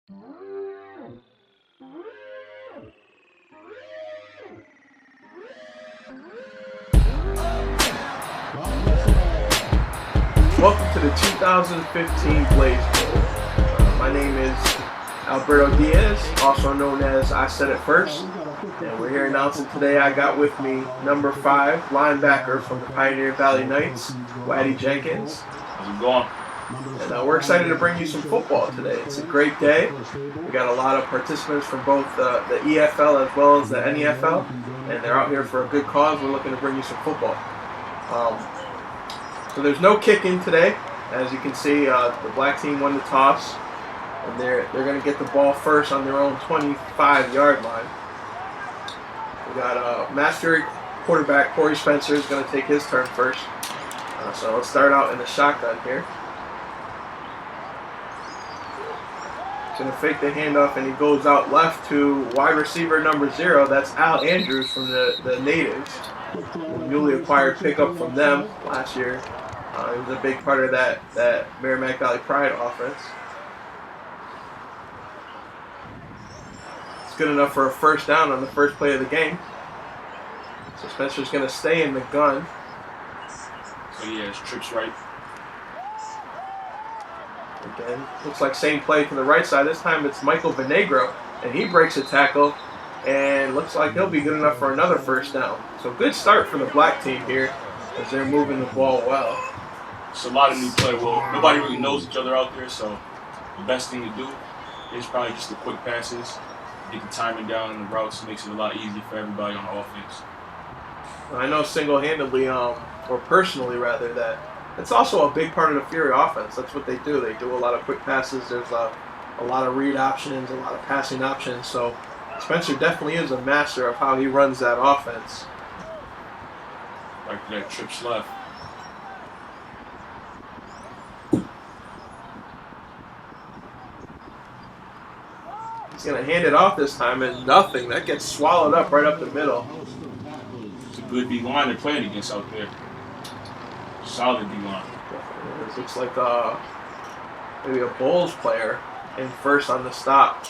Welcome to the 2015 Blaze Bowl. My name is Alberto Diaz, also known as I Said It First, and we're here announcing today I got with me number 5 linebacker from the Pioneer Valley Knights, Waddy Jenkins. How's it going? And we're excited to bring you some football today. It's a great day. We got a lot of participants from both the EFL as well as the NEFL, and they're out here for a good cause. We're looking to bring you some football. So there's no kicking today. As you can see, the black team won the toss, and they're going to get the ball first on their own 25-yard line. We got master quarterback Corey Spencer is going to take his turn first. So let's start out in the shotgun here. He's going to fake the handoff, and he goes out left to wide receiver number 0. That's Al Andrews from the Natives. Newly acquired pickup from them last year. He was a big part of that Merrimack Valley Pride offense. It's good enough for a first down on the first play of the game. So Spencer's going to stay in the gun. So yeah, it's trips right. Again, looks like same play to the right side. This time it's Michael Venegro, and he breaks a tackle, and looks like he'll be good enough for another first down. So good start for the black team here as they're moving the ball well. It's a lot of new play. Well, nobody really knows each other out there, so the best thing to do is probably just the quick passes, get the timing down and the routes. Makes it a lot easier for everybody on the offense. I know single-handedly, or personally rather, that it's also a big part of the Fury offense. That's what they do. They do a lot of quick passes. There's a lot of read options, a lot of passing options. So Spencer definitely is a master of how he runs that offense. Like that trips left. He's going to hand it off this time, and nothing. That gets swallowed up right up the middle. It's a good D-line they're playing against out there. Solid D-line. It looks like maybe a Bulls player in first on the stop.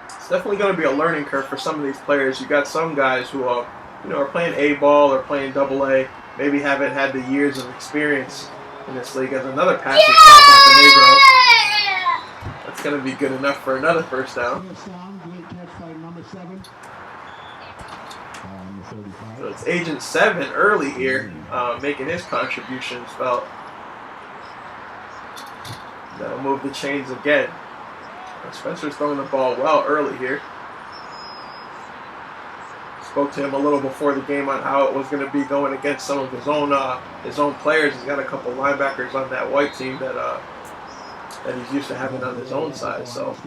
It's definitely going to be a learning curve for some of these players. You got some guys who are playing A-ball or playing AA, maybe haven't had the years of experience in this league. As another pass is caught by Venegro. That's going to be good enough for another first down. So it's Agent 7 early here, making his contributions felt. That'll move the chains again. Spencer's throwing the ball well early here. Spoke to him a little before the game on how it was going to be going against some of his own players. He's got a couple linebackers on that white team that he's used to having on his own side. So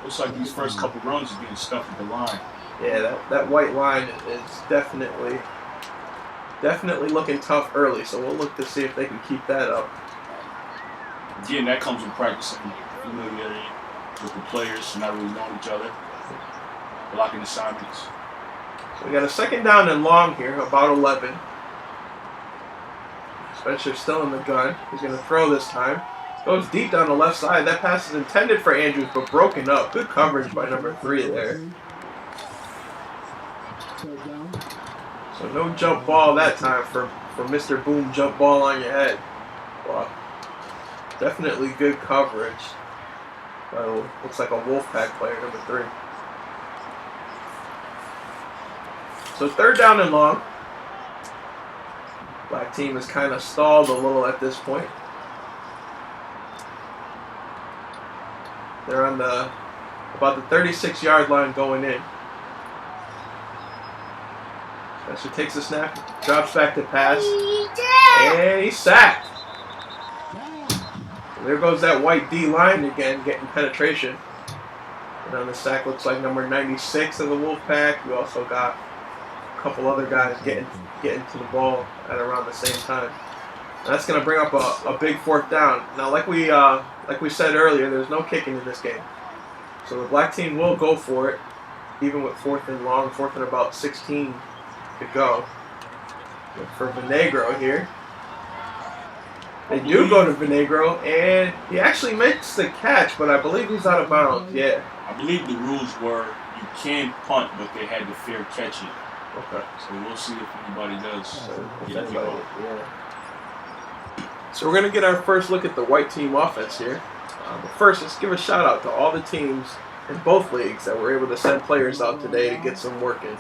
looks like these first couple runs are getting stuffed at the line. Yeah, that white line is definitely looking tough early. So we'll look to see if they can keep that up. Again, that comes with practicing familiarity with the players, not really knowing each other, blocking assignments. So we got a second down and long here, about 11. Spencer's still in the gun. He's going to throw this time. Goes deep down the left side. That pass is intended for Andrews, but broken up. Good coverage by number 3 there. So no jump ball that time for Mr. Boom jump ball on your head. Wow. Definitely good coverage. Looks like a Wolfpack player, number 3. So third down and long. Black team is kind of stalled a little at this point. They're on about the 36-yard line going in. Spencer takes the snap, drops back to pass, and he's sacked. So there goes that white D line again, getting penetration. And on the sack looks like number 96 of the Wolfpack. We also got a couple other guys getting to the ball at around the same time. And that's going to bring up a big fourth down. Now, like we said earlier, there's no kicking in this game. So the black team will go for it, even with fourth and long, fourth and about 16 to go. Look for Venegro here. They do go to Vinegro, and he actually makes the catch, but I believe he's out of bounds. Yeah. I believe the rules were you can punt, but they had to fair catch it. Okay. So we'll see if anybody does. So we're going to get our first look at the white team offense here. But first, let's give a shout out to all the teams in both leagues that were able to send players out today to get some work in.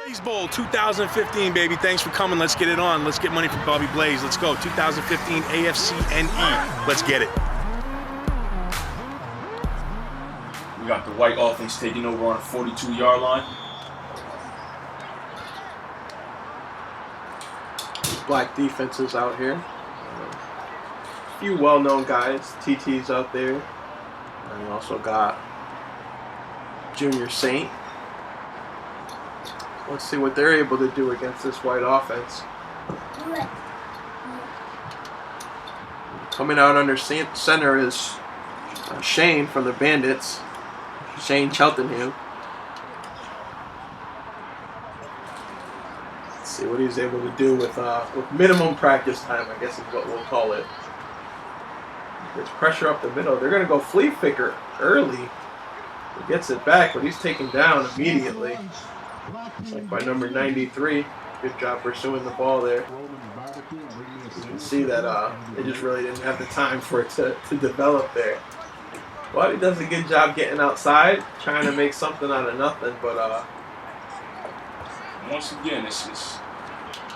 Blaze Bowl 2015, baby. Thanks for coming. Let's get it on. Let's get money for Bobby Blaze. Let's go. 2015 AFC-NE. Let's get it. We got the white offense taking over on a 42-yard line. Black defenses out here. A few well-known guys. TT's out there. And we also got Junior Saint. Let's see what they're able to do against this white offense. Coming out under center is Shane from the Bandits. Shane Cheltenham. Let's see what he's able to do with minimum practice time, I guess is what we'll call it. There's pressure up the middle. They're going to go flea flicker early. He gets it back, but he's taken down immediately. It's like by number 93. Good job pursuing the ball there. You can see that they just really didn't have the time for it to develop there. But he does a good job getting outside, trying to make something out of nothing. But once again, it's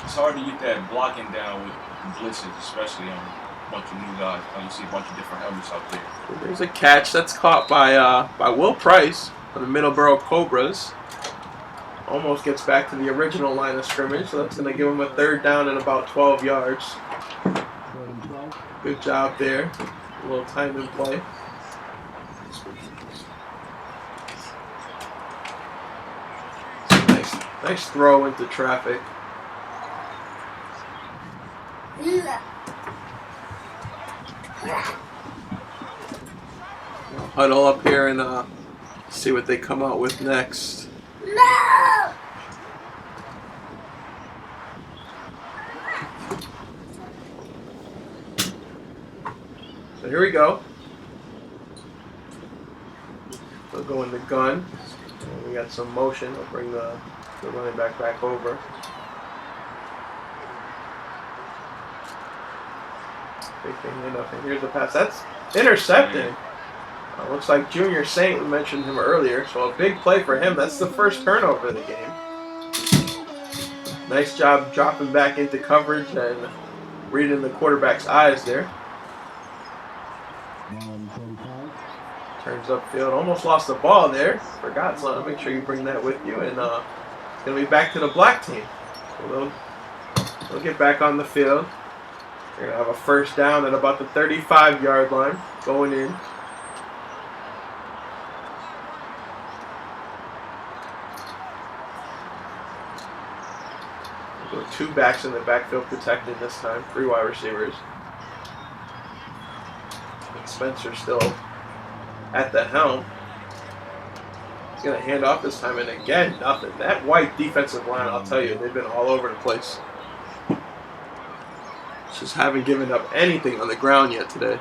hard to get that blocking down with blitzes, especially on a bunch of new guys. You see a bunch of different helmets out there. There's a catch that's caught by Will Price for the Middleborough Cobras. Almost gets back to the original line of scrimmage, so that's going to give him a third down and about 12 yards. Good job there. A little time in play. Nice throw into traffic. We'll huddle up here and see what they come out with next. No! So here we go. We'll go in the gun. And we got some motion. I'll bring the running back over. Big thing, nothing. Here's the pass. That's intercepted. Looks like Junior Saint, we mentioned him earlier, so a big play for him. That's the first turnover of the game. Nice job dropping back into coverage and reading the quarterback's eyes there. Turns upfield, almost lost the ball there. Forgot something. Make sure you bring that with you. And it's going to be back to the black team. So they'll get back on the field. They're going to have a first down at about the 35-yard line going in. So 2 backs in the backfield protected this time. 3 wide receivers. And Spencer still at the helm. He's going to hand off this time, and again, nothing. That white defensive line, I'll tell you, they've been all over the place. Just haven't given up anything on the ground yet today.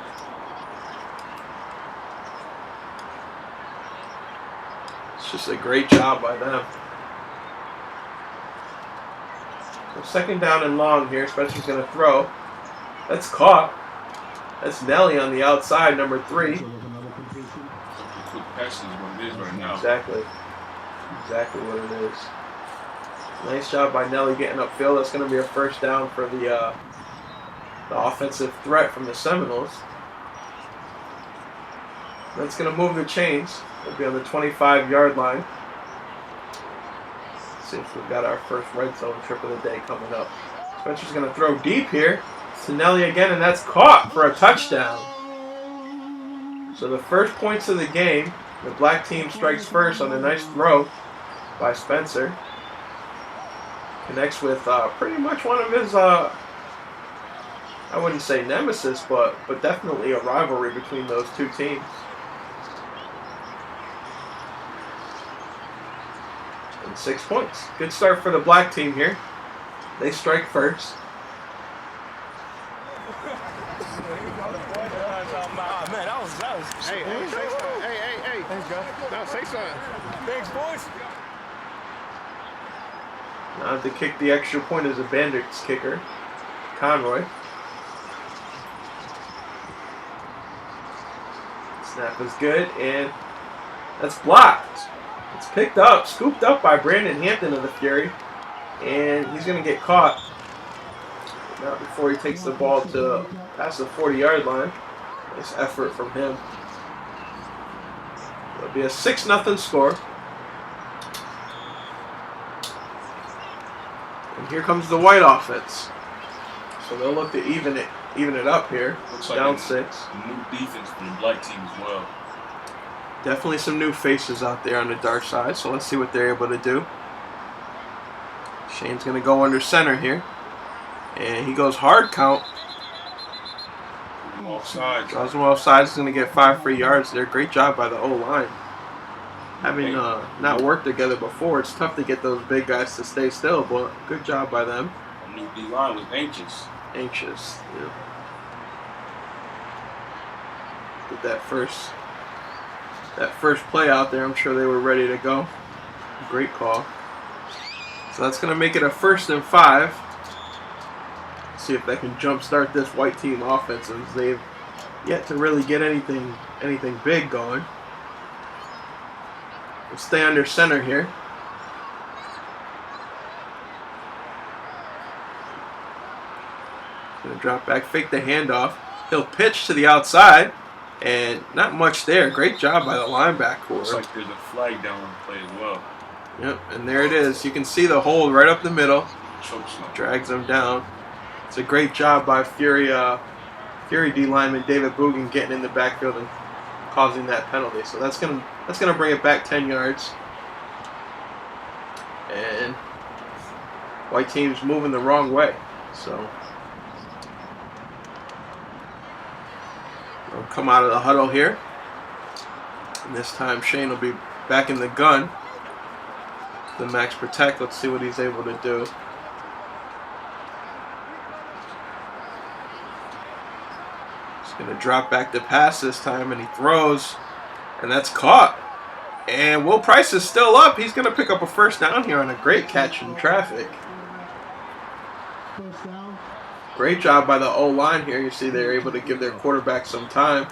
It's just a great job by them. So second down and long here. Spencer's going to throw. That's caught. That's Nelly on the outside, number 3. That's what it is right now. Exactly what it is. Nice job by Nelly getting upfield. That's going to be a first down for the offensive threat from the Seminoles. That's going to move the chains. It'll be on the 25-yard line. Let's see if we've got our first red zone trip of the day coming up. Spencer's going to throw deep here to Nelly again, and that's caught for a touchdown. So the first points of the game, the black team strikes first on a nice throw by Spencer. Connects with pretty much one of his, I wouldn't say nemesis, but definitely a rivalry between those two teams. And 6 points. Good start for the black team here. They strike first. Man, that was. Hey, say something. Hey. Thanks, guys. Now say something. Thanks, boys. Now to kick the extra point is a Bandits kicker, Conroy. Snap is good, and that's blocked. It's picked up, scooped up by Brandon Hampton of the Fury, and he's going to get caught. Not before he takes the ball to past the 40-yard line. Nice effort from him. It'll be a 6-0 score. And here comes the white offense. So they'll look to even it up here. Looks like down 6. New defense from the black team as well. Definitely some new faces out there on the dark side. So let's see what they're able to do. Shane's going to go under center here. And he goes hard count. Offside. Draws him offside. He's going to get 5 free yards there. Great job by the O-line. Having not worked together before, it's tough to get those big guys to stay still, but good job by them. The new D-line was anxious. Yeah. Get that first play out there, I'm sure they were ready to go. Great call. So that's going to make it a 1st and 5. See if they can jumpstart this white team offense, as they've yet to really get anything big going. We'll stay under center here. Gonna drop back, fake the handoff. He'll pitch to the outside, and not much there. Great job by the linebacker. Looks like there's a flag down on the play as well. Yep, and there it is. You can see the hold right up the middle. Choke slam. Drags him down. It's a great job by Fury D lineman David Boogan getting in the backfield and causing that penalty. So that's gonna bring it back 10 yards. And white team's moving the wrong way. So they'll come out of the huddle here. And this time Shane will be back in the gun. The max protect. Let's see what he's able to do. He's going to drop back to pass this time, and he throws, and that's caught. And Will Price is still up. He's going to pick up a 1st down here on a great catch in traffic. Great job by the O-line here. You see they're able to give their quarterback some time.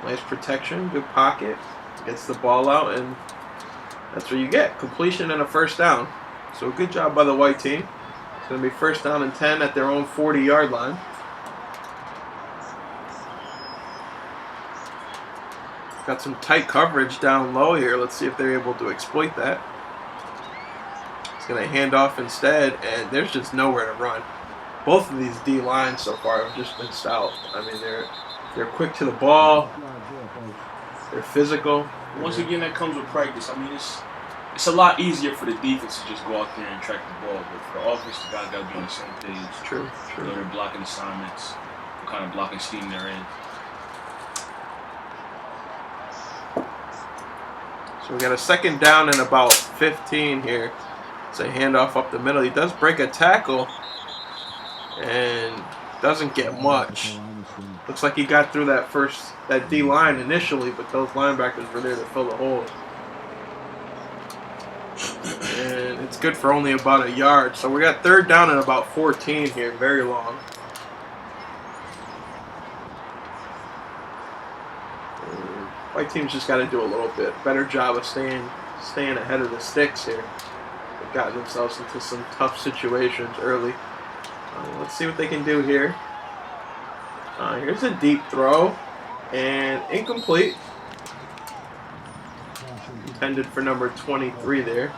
Nice protection, good pocket. Gets the ball out, and that's what you get. Completion and a 1st down. So good job by the white team. It's going to be 1st down and 10 at their own 40-yard line. Got some tight coverage down low here. Let's see if they're able to exploit that. He's going to hand off instead, and there's just nowhere to run. Both of these D lines so far have just been stout. I mean, they're quick to the ball. They're physical. Once again, that comes with practice. I mean, it's a lot easier for the defense to just go out there and track the ball, but for the offense, the guys got to be on the same page. True. Know their blocking assignments, what kind of blocking scheme they're in. So we got a 2nd down and about 15 here. It's a handoff up the middle. He does break a tackle and doesn't get much. Looks like he got through that D line initially, but those linebackers were there to fill the hole. And it's good for only about a yard. So we got 3rd down and about 14 here, very long. White team's just got to do a little bit better job of staying ahead of the sticks here. They've gotten themselves into some tough situations early. Let's see what they can do here. Here's a deep throw, and incomplete. Intended for number 23 there.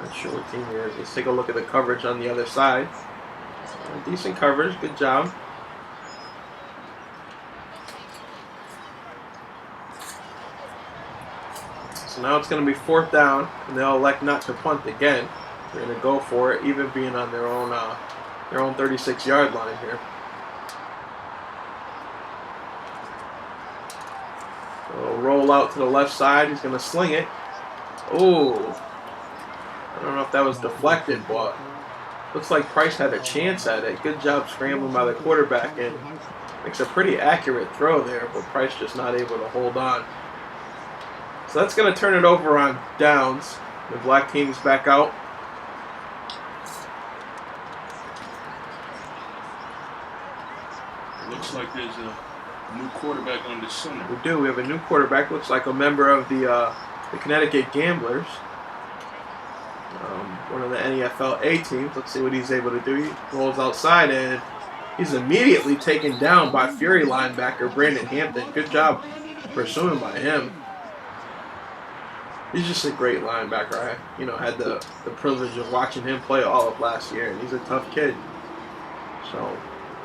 Not sure what team here is. Let's take a look at the coverage on the other side. Decent coverage, good job. So now it's going to be 4th down, and they'll elect not to punt again. They're going to go for it, even being on their own 36-yard line here. So roll out to the left side. He's going to sling it. Oh, I don't know if that was deflected, but looks like Price had a chance at it. Good job scrambling by the quarterback, and makes a pretty accurate throw there, but Price just not able to hold on. So that's going to turn it over on downs. The black team's back out. Looks like there's a new quarterback on the center. We do. We have a new quarterback. Looks like a member of the Connecticut Gamblers. One of the NFL A teams. Let's see what he's able to do. He rolls outside, and he's immediately taken down by Fury linebacker Brandon Hampton. Good job pursuing by him. He's just a great linebacker. I had the privilege of watching him play all of last year, and he's a tough kid. So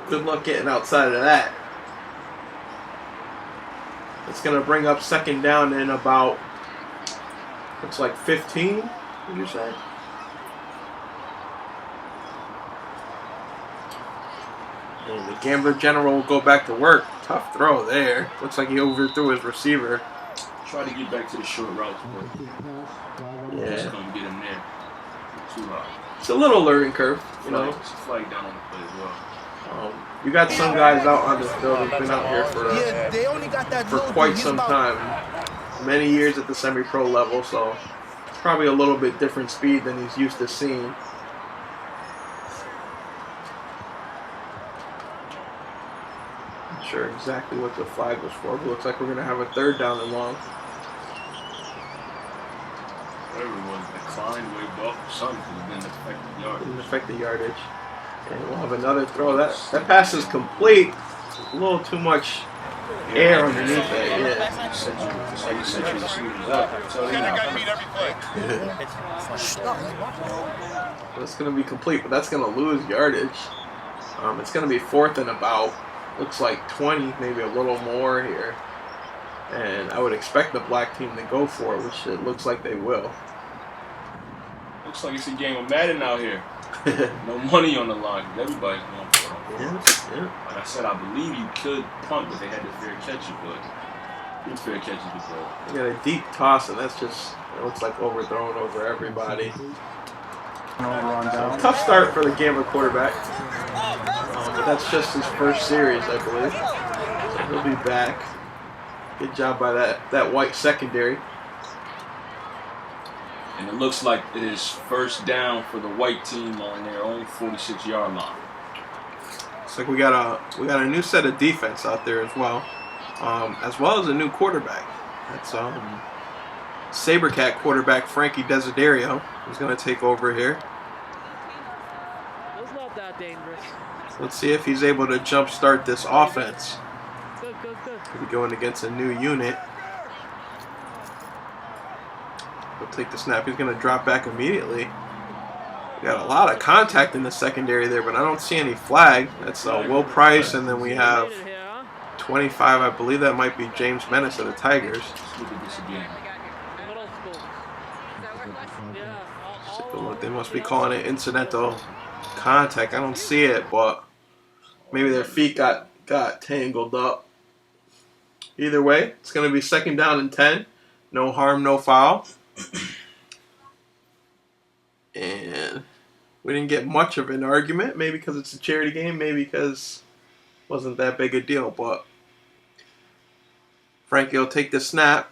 good luck getting outside of that. It's going to bring up second down in about, looks like 15, would you say? And the Gambler General will go back to work. Tough throw there. Looks like he overthrew his receiver. Try to get back to the short routes, but just going to get him there. Too high. It's a little learning curve, you know. It's a flag down on the play as well. You got some guys out on this field who've been out here for quite some time. Many years at the semi-pro level, so it's probably a little bit different speed than he's used to seeing. Not sure exactly what the flag was for, but looks like we're going to have a third down and long. Everyone declined, waved off or something because it didn't affect the yardage. Didn't affect the yardage. And we'll have another throw. That pass is complete. A little too much air underneath it. Yeah. Just like you said, you receivers up. So That's going to be complete, but that's going to lose yardage. It's going to be fourth and about, looks like 20, maybe a little more here. And I would expect the black team to go for it, which it looks like they will. Looks like it's a game of Madden out here. No money on the line. Everybody's going for it. Yeah. Like I said, I believe you could punt, but they had to fair catch it. But good fair catches before. You got a deep toss, and that's just, it looks like overthrown over everybody. So, tough start for the Gambler quarterback. But that's just his first series, I believe. So he'll be back. Good job by that white secondary. And it looks like it is first down for the white team on their own 46-yard line. Looks like we got a new set of defense out there as well as a new quarterback. That's Sabercat quarterback Frankie Desiderio, who's going to take over here. It's not that dangerous. So let's see if he's able to jumpstart this offense. Good. He'll be going against a new unit. He'll take the snap. He's going to drop back immediately. We got a lot of contact in the secondary there, but I don't see any flag. That's Will Price, and then we have 25. I believe that might be James Menace of the Tigers. Look at this again. They must be calling it incidental contact. I don't see it, but maybe their feet got tangled up. Either way, it's going to be second down and 10. No harm, no foul. And we didn't get much of an argument. Maybe because it's a charity game. Maybe because it wasn't that big a deal. But Frankie will take the snap.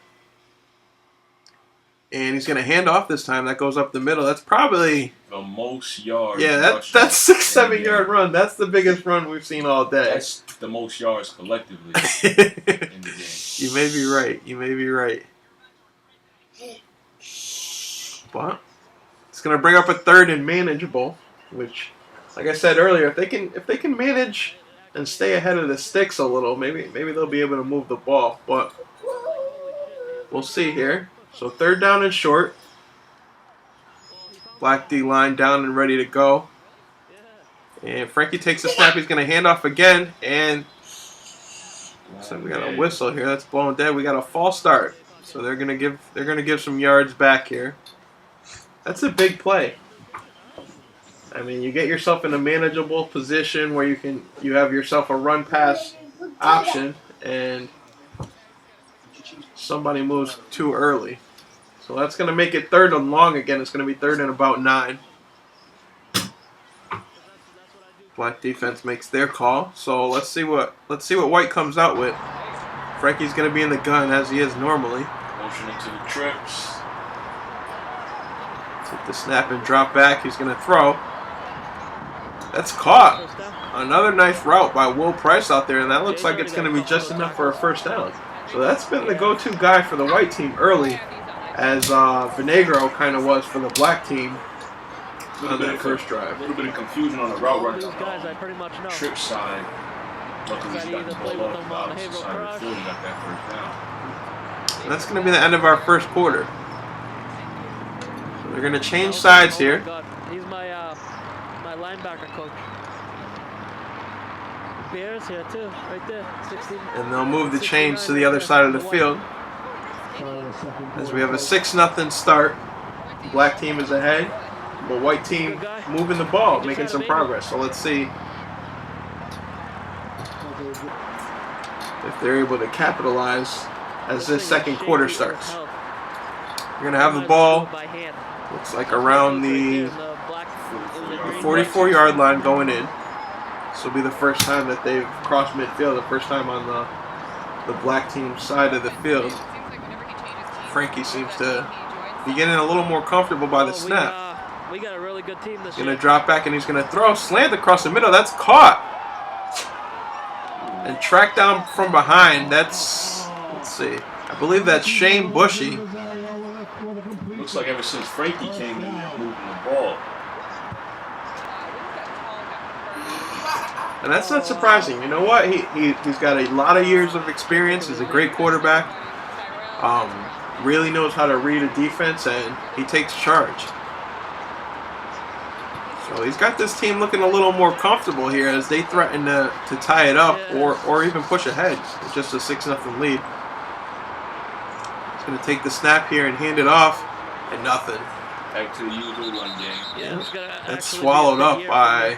And he's going to hand off this time. That goes up the middle. That's probably the most yards. Yeah, that's 6-7 yard run. That's the biggest run we've seen all day. That's the most yards collectively in the game. You may be right. But it's going to bring up a third and manageable, which, like I said earlier, if they can manage and stay ahead of the sticks a little, maybe they'll be able to move the ball. But we'll see here. So third down and short. Black D line down and ready to go. And Frankie takes the snap. He's going to hand off again. And so we got a whistle here. That's blowing dead. We got a false start. So they're going to give some yards back here. That's a big play. I mean, you get yourself in a manageable position where you have yourself a run pass option, and somebody moves too early. So that's going to make it 3rd and long again. It's going to be 3rd and about 9. Black defense makes their call. So let's see what White comes out with. Frankie's going to be in the gun as he is normally. Motion into the trips. Take the snap and drop back. He's going to throw. That's caught. Another nice route by Will Price out there, and that looks like it's going to be just enough for a first down. So that's been the go-to guy for the white team early, as Vinegro kind of was for the black team on that first drive. A little bit of confusion on the route running on guys I pretty much know. the trip side. Luckily, he's got the ball off the opposite side of the field and got that first down. And that's going to be the end of our first quarter. So they're going to change sides here. God. He's my linebacker coach. Bears here too, right there. 16. And they'll move the chains to the other side of the field. As we have a 6-0 start. Black team is ahead. But white team moving the ball, making some progress. So let's see if they're able to capitalize as this second quarter starts. We're going to have the ball, looks like around the 44-yard line going in. This will be the first time that they've crossed midfield, the first time on the black team side of the field. Frankie seems to be getting a little more comfortable by the snap. We got a really good team this year. Going to drop back and he's going to throw. Slant across the middle. That's caught. And tracked down from behind. That's, let's see. I believe that's Shane Bushy. Looks like ever since Frankie came in there moving the ball. And that's not surprising. You know what? He's got a lot of years of experience. He's a great quarterback. Really knows how to read a defense, and he takes charge. So he's got this team looking a little more comfortable here as they threaten to tie it up or even push ahead. It's just a 6-0 lead. He's going to take the snap here and hand it off, and nothing. Back to the usual run game. Yeah, that's swallowed up by,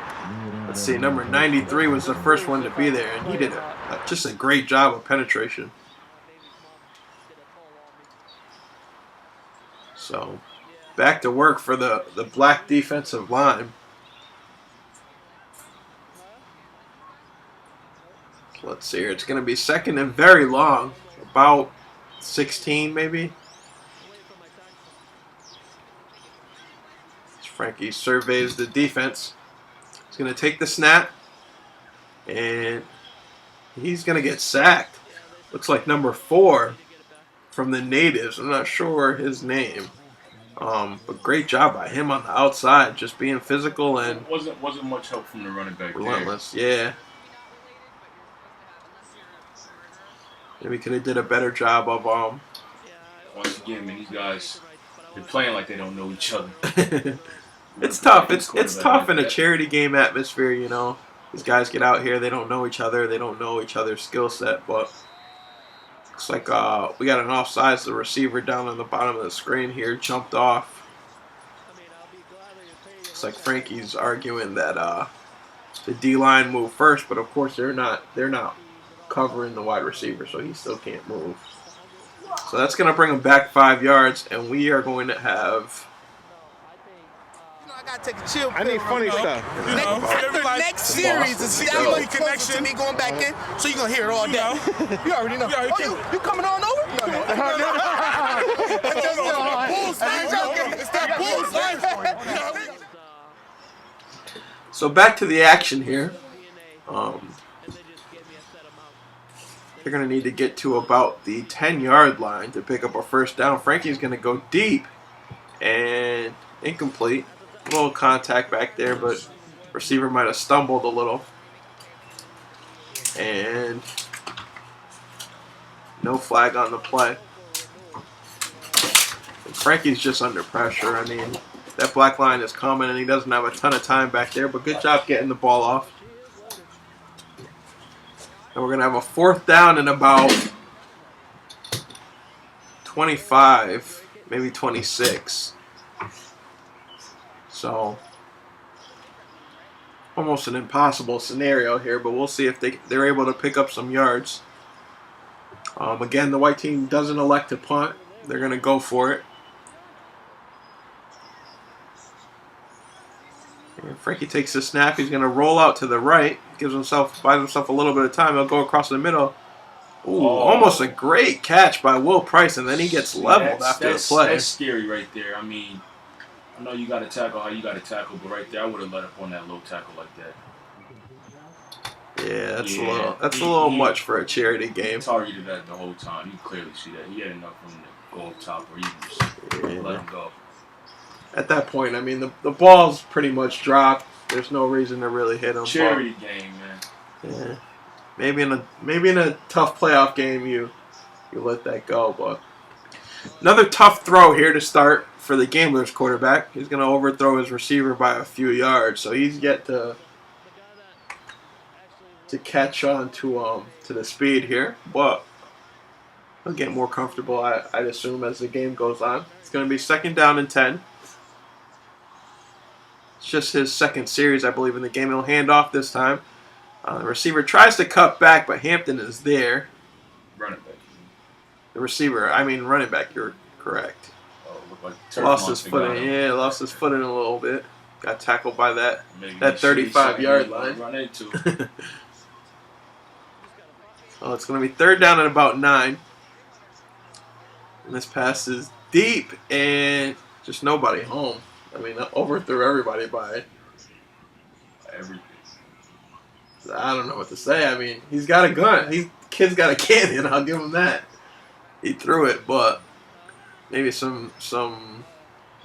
let's see, number 93 was the first one to be there, and he did just a great job of penetration. So back to work for the black defensive line. So let's see here. It's going to be second and very long, about 16 maybe. As Frankie surveys the defense. He's going to take the snap, and he's going to get sacked. Looks like number 4 from the natives. I'm not sure his name. But great job by him on the outside, just being physical and wasn't much help from the running back. Relentless, yeah. Maybe could have did a better job of Once again, man, these guys, they're playing like they don't know each other. It's tough. It's tough in a charity game atmosphere, you know. These guys get out here, they don't know each other, they don't know each other's skill set, but looks like we got an offsides. The receiver down on the bottom of the screen here jumped off. Looks like Frankie's arguing that the D-line moved first, but of course they're not covering the wide receiver, so he still can't move. So that's going to bring him back 5 yards, and we are going to have... I gotta take a chill pill. I need funny stuff. Next series is that much closer to me going back in, so you're gonna hear it all day. You already know. You coming on over? No. It's that bull's life. So back to the action here. They're going to need to get to about the 10-yard line to pick up a first down. Frankie's going to go deep and incomplete. A little contact back there, but receiver might have stumbled a little. And no flag on the play. And Frankie's just under pressure. I mean, that black line is coming, and he doesn't have a ton of time back there, but good job getting the ball off. And we're going to have a fourth down in about 25, maybe 26. So, almost an impossible scenario here, but we'll see if they're able to pick up some yards. Again, the white team doesn't elect to punt. They're going to go for it. And Frankie takes the snap. He's going to roll out to the right. Buys himself a little bit of time. He'll go across the middle. Ooh, almost a great catch by Will Price, and then he gets leveled after the play. That's scary right there. I mean, I know you got to tackle how you got to tackle, but right there, I would have let up on that low tackle like that. Yeah, that's a little much for a charity game. He targeted that the whole time. You clearly see that. He had enough room to go up top, or you just let him go. At that point, I mean, the ball's pretty much dropped. There's no reason to really hit him. Charity game, man. Yeah, maybe in a tough playoff game you let that go. But another tough throw here to start for the Gamblers quarterback. He's going to overthrow his receiver by a few yards, so he's yet to catch on to the speed here. But he'll get more comfortable, I'd assume, as the game goes on. It's going to be 2nd down and 10. It's just his second series, I believe, in the game. He'll hand off this time. The receiver tries to cut back, but Hampton is there. Running back. The receiver, running back, you're correct. Oh, looked like lost his footing. Yeah, lost his footing a little bit. Got tackled by that 35-yard line. Run into. So it's going to be 3rd down and about 9. And this pass is deep and just nobody home. I mean, overthrew everybody by everything. I don't know what to say. I mean, he's got a gun. Kid's got a cannon. I'll give him that. He threw it, but maybe some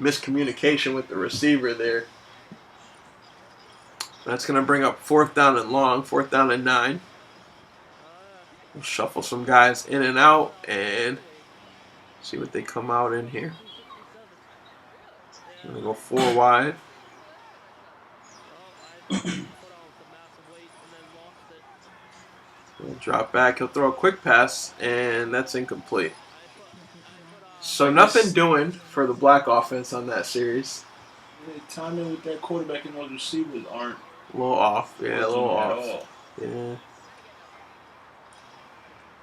miscommunication with the receiver there. That's going to bring up 4th down and long, 4th down and 9. We'll shuffle some guys in and out and see what they come out in here. I'm going to go 4 wide. He'll drop back. He'll throw a quick pass, and that's incomplete. So nothing doing for the black offense on that series. The timing with that quarterback and those receivers aren't a little off. Yeah, a little off. All. Yeah.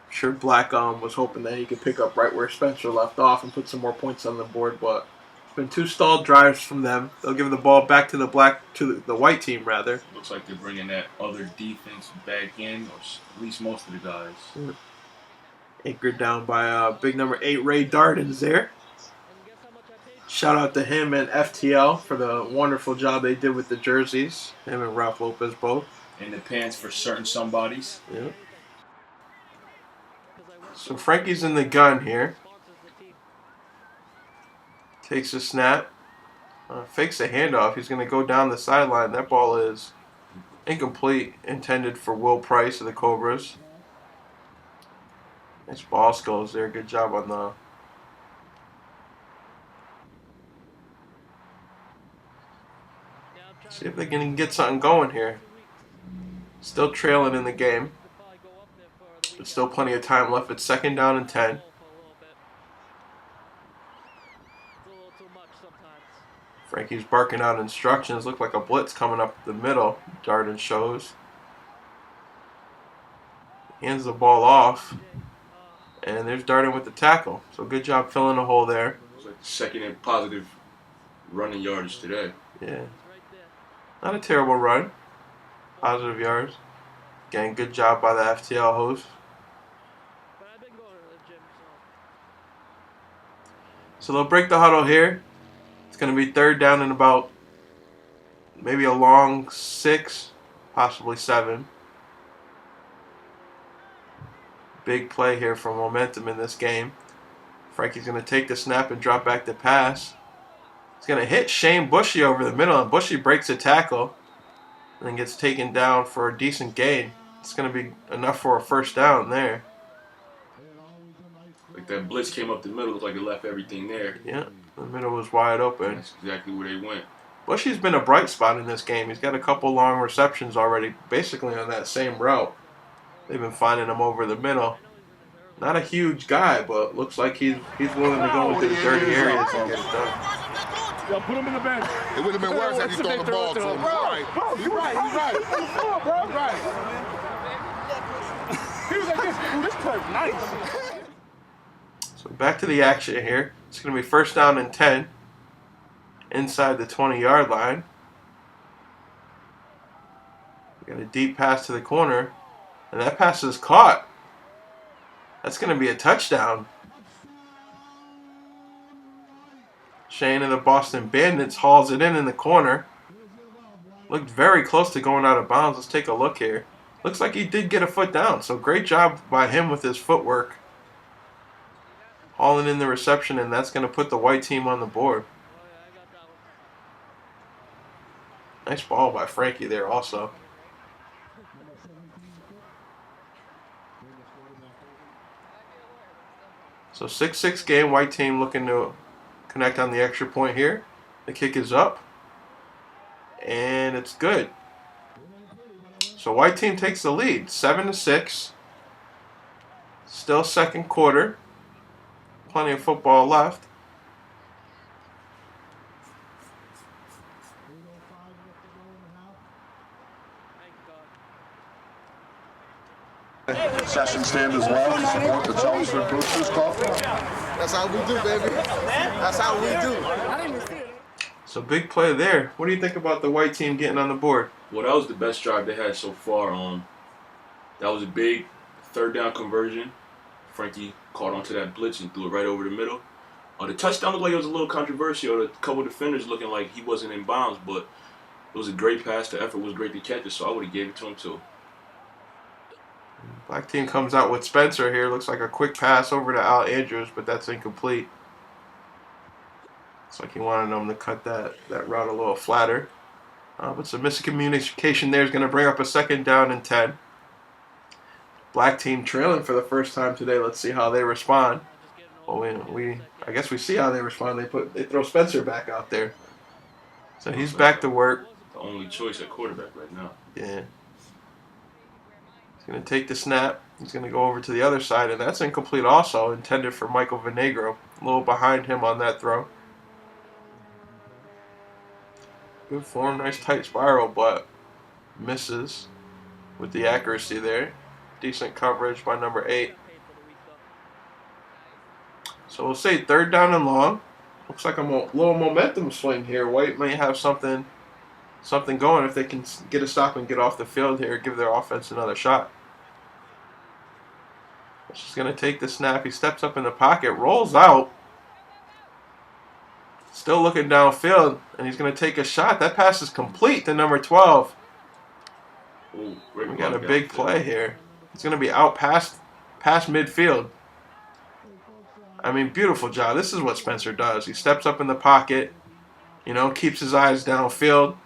I'm sure Black was hoping that he could pick up right where Spencer left off and put some more points on the board, but it's been 2 stalled drives from them. They'll give the ball back to the white team rather. Looks like they're bringing that other defense back in, or at least most of the guys. Yeah. Anchored down by big number 8 Ray Darden's there. Shout out to him and FTL for the wonderful job they did with the jerseys. Him and Ralph Lopez both. And the pants for certain somebodies. Yeah. So Frankie's in the gun here. Takes a snap. Fakes a handoff. He's going to go down the sideline. That ball is incomplete. Intended for Will Price of the Cobras. Nice ball skills there. Good job on the... See if they can get something going here. Still trailing in the game. But still plenty of time left. It's 2nd down and 10. Frankie's barking out instructions. Look like a blitz coming up the middle. Darden shows. Hands the ball off. And there's Darden with the tackle. So good job filling the hole there. It was like 2nd and positive running yardage today. Yeah. Not a terrible run. Positive yards. Again, good job by the FTL host. So they'll break the huddle here. It's going to be 3rd down and about maybe a long 6, possibly 7. Big play here for momentum in this game. Frankie's going to take the snap and drop back the pass. He's going to hit Shane Bushy over the middle, and Bushy breaks a tackle and then gets taken down for a decent gain. It's going to be enough for a 1st down there. Like that blitz came up the middle, looked like it left everything there. Yeah, the middle was wide open. That's exactly where they went. Bushy's been a bright spot in this game. He's got a couple long receptions already, basically on that same route. They've been finding him over the middle. Not a huge guy, but looks like he's willing to go into the dirty areas and get it done. Yo, put him in the bench. It would have been worse had he thrown the ball to him. You're right. You're right. He was like this. Ooh, this play's nice. So back to the action here. It's going to be 1st down and 10 inside the 20-yard line. Got a deep pass to the corner, and that pass is caught. That's going to be a touchdown. Shane of the Boston Bandits hauls it in the corner. Looked very close to going out of bounds. Let's take a look here. Looks like he did get a foot down, so great job by him with his footwork. Hauling in the reception, and that's going to put the white team on the board. Nice ball by Frankie there also. So 6-6 game, white team looking to connect on the extra point here. The kick is up, and it's good. So white team takes the lead, 7-6. Still second quarter. Plenty of football left. Session stand as well to support the Chelmsford Boosters Coffee. That's how we do, baby. That's how we do. So big play there. What do you think about the white team getting on the board? Well, that was the best drive they had so far. That was a big third down conversion. Frankie caught onto that blitz and threw it right over the middle. The touchdown looked like it was a little controversial. A couple of defenders looking like he wasn't in bounds, but it was a great pass. The effort was great to catch it, so I would have gave it to him too. Black team comes out with Spencer here. Looks like a quick pass over to Al Andrews, but that's incomplete. Looks like he wanted him to cut that route a little flatter. But some miscommunication there is going to bring up a second down and 10. Black team trailing for the first time today. Let's see how they respond. Well, I guess we see how they respond. They throw Spencer back out there. So he's back to work. The only choice at quarterback right now. Yeah. He's going to take the snap. He's going to go over to the other side, and that's incomplete also, intended for Michael Vinegro. A little behind him on that throw. Good form, nice tight spiral, but misses with the accuracy there. Decent coverage by number 8. So we'll say third down and long. Looks like a little momentum swing here. White may have something going if they can get a stop and get off the field here, give their offense another shot. He's going to take the snap. He steps up in the pocket, rolls out. Still looking downfield, and he's going to take a shot. That pass is complete to number 12. Ooh, we got a big play here. It's going to be out past midfield. I mean, beautiful job. This is what Spencer does. He steps up in the pocket, keeps his eyes downfield,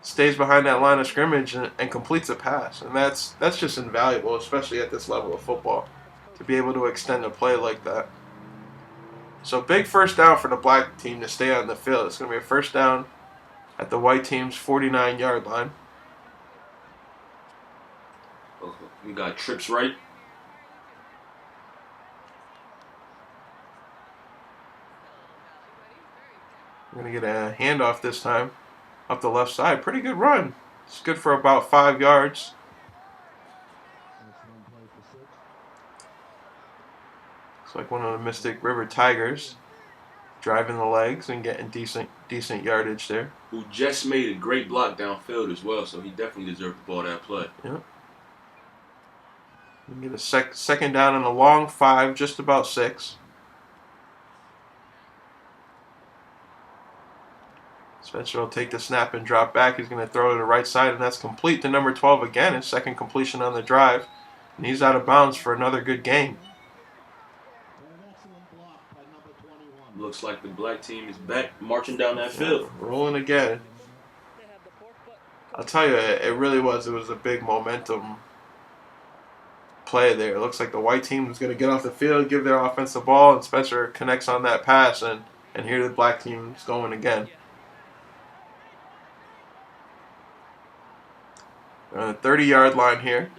stays behind that line of scrimmage, and completes a pass. And that's just invaluable, especially at this level of football, to be able to extend a play like that. So big first down for the black team to stay on the field. It's going to be a first down at the white team's 49-yard line. We got trips right. We're going to get a handoff this time up the left side. Pretty good run. It's good for about 5 yards. Looks like one of the Mystic River Tigers driving the legs and getting decent yardage there. Who just made a great block downfield as well, so he definitely deserved the ball that play. Yep. We get a second down and a long 5, just about 6. Spencer will take the snap and drop back. He's going to throw to the right side, and that's complete to number 12 again. His second completion on the drive. And he's out of bounds for another good game. Looks like the black team is back marching down that field. Rolling again. I'll tell you, it really was. It was a big momentum play there. It looks like the white team was going to get off the field, give their offense the ball, and Spencer connects on that pass, and here the black team's going again. On the 30-yard line here.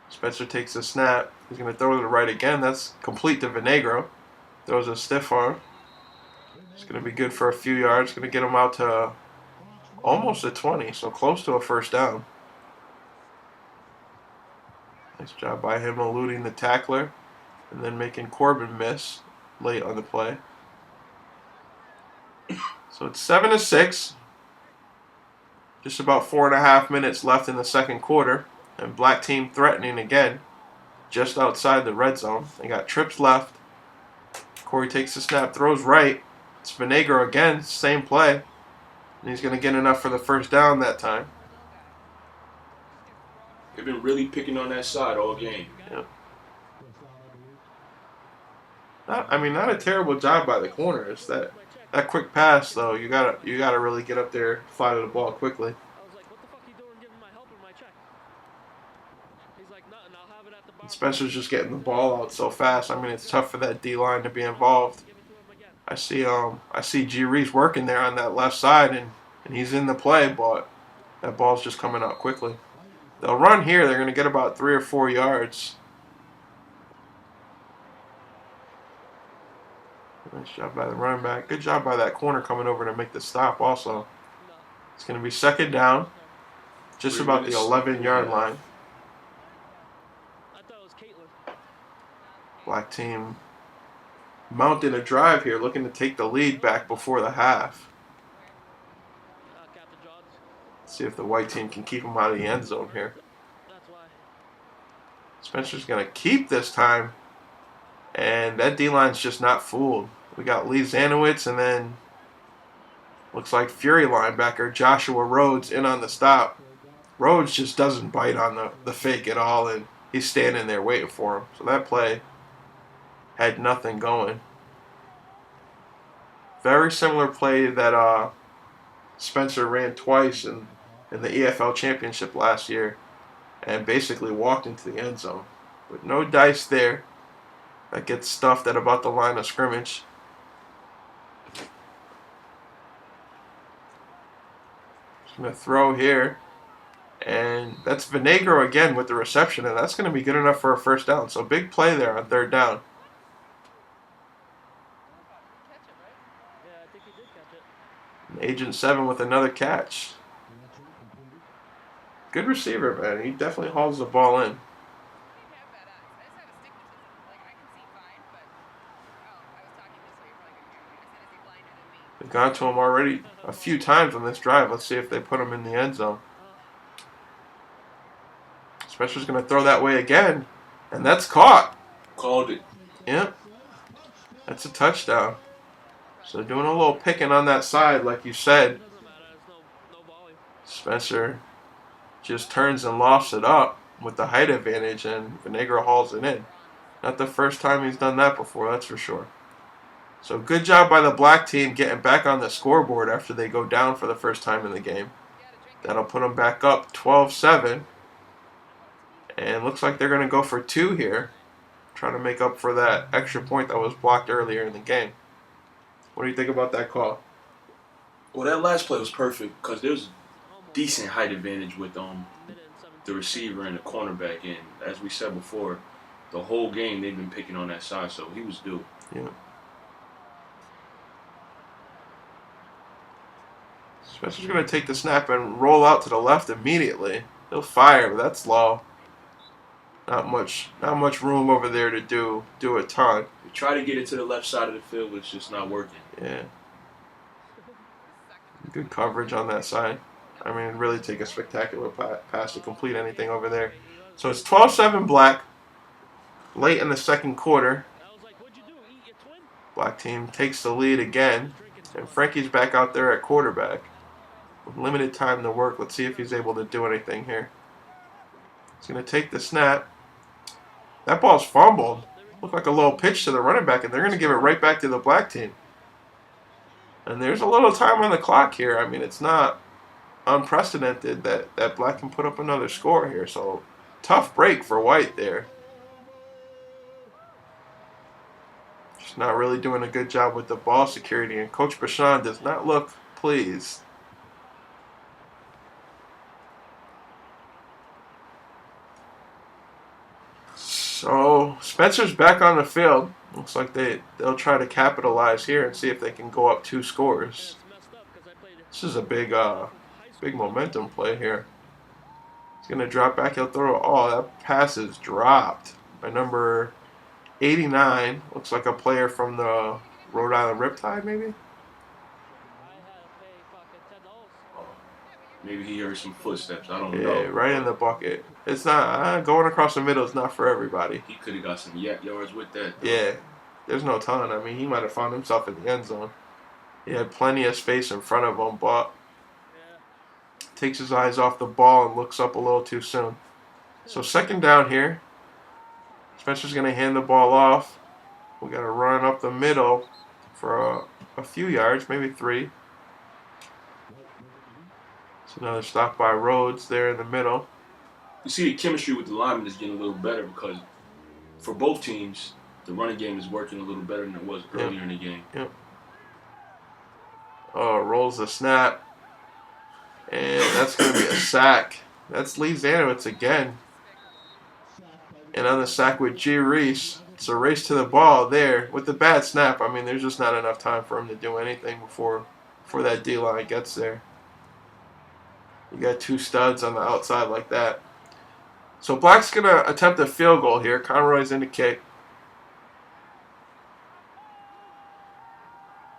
Spencer takes the snap. He's going to throw to the right again. That's complete to Vinegro. Throws a stiff arm. It's going to be good for a few yards. Going to get him out to almost a 20, so close to a first down. Nice job by him eluding the tackler and then making Corbin miss late on the play. So it's 7-6. Just about 4.5 minutes left in the second quarter, and black team threatening again, just outside the red zone. They got trips left. Corey takes the snap, throws right. It's Vinegro again, same play. And he's going to get enough for the first down that time. They've been really picking on that side all game. Yep. Not a terrible job by the corners. That quick pass though, you gotta really get up there, fly to the ball quickly. And Spencer's just getting the ball out so fast. I mean, it's tough for that D line to be involved. I see G. Reese working there on that left side, and he's in the play, but that ball's just coming out quickly. They'll run here. They're going to get about 3 or 4 yards. Nice job by the running back. Good job by that corner coming over to make the stop also. It's going to be second down, just about the 11-yard line. Black team mounting a drive here, looking to take the lead back before the half. See if the white team can keep them out of the end zone here. Spencer's going to keep this time, and that D-line's just not fooled. We got Lee Zanowitz, and then looks like Fury linebacker Joshua Rhodes in on the stop. Rhodes just doesn't bite on the fake at all, and he's standing there waiting for him. So that play had nothing going. Very similar play that Spencer ran twice in the EFL Championship last year and basically walked into the end zone. But no dice there. That gets stuffed at about the line of scrimmage. Just going to throw here. And that's Vinegro again with the reception, and that's going to be good enough for a first down. So big play there on third down. Agent 7 with another catch. Good receiver, man. He definitely hauls the ball in. They've gone to him already a few times on this drive. Let's see if they put him in the end zone. Spencer's going to throw that way again, and that's caught. Called it. Yep. That's a touchdown. So doing a little picking on that side, like you said. Spencer just turns and lofts it up with the height advantage, and Vinegro hauls it in. Not the first time he's done that before, that's for sure. So good job by the black team getting back on the scoreboard after they go down for the first time in the game. That'll put them back up 12-7. And looks like they're going to go for 2 here, trying to make up for that extra point that was blocked earlier in the game. What do you think about that call? Well, that last play was perfect because there's a decent height advantage with the receiver and the cornerback. And as we said before, the whole game they've been picking on that side, so he was due. Yeah. Spencer's going to take the snap and roll out to the left immediately. He'll fire, but that's low. Not much room over there to do a ton. They try to get it to the left side of the field, but it's just not working. Yeah. Good coverage on that side. I mean, it'd really take a spectacular pass to complete anything over there. So it's 12-7 black. Late in the second quarter. Black team takes the lead again. And Frankie's back out there at quarterback. With limited time to work. Let's see if he's able to do anything here. He's going to take the snap. That ball's fumbled. Looked like a little pitch to the running back, and they're going to give it right back to the black team. And there's a little time on the clock here. I mean, it's not unprecedented that black can put up another score here. So, tough break for white there. Just not really doing a good job with the ball security, and Coach Bashan does not look pleased. So Spencer's back on the field. Looks like they'll try to capitalize here and see if they can go up 2 scores. This is a big momentum play here. He's gonna drop back. He'll throw. Oh, that pass is dropped by number 89. Looks like a player from the Rhode Island Riptide, maybe. Maybe he heard some footsteps. I don't Yeah, know. right in the bucket. It's not going across the middle. Is not for everybody. He could have got some yards with that. Though. Yeah, there's no telling. I mean, he might have found himself in the end zone. He had plenty of space in front of him, but takes his eyes off the ball and looks up a little too soon. So second down here. Spencer's going to hand the ball off. We got to run up the middle for a few yards, maybe 3. It's another stop by Rhodes there in the middle. You see the chemistry with the linemen is getting a little better because for both teams, the running game is working a little better than it was earlier in the game. Yep. Oh, rolls the snap. And that's going to be a sack. That's Lee Zanowitz again. And on the sack with G. Reese, it's a race to the ball there with the bad snap. I mean, there's just not enough time for him to do anything before that D-line gets there. You got 2 studs on the outside like that. So Black's going to attempt a field goal here. Conroy's in the kick.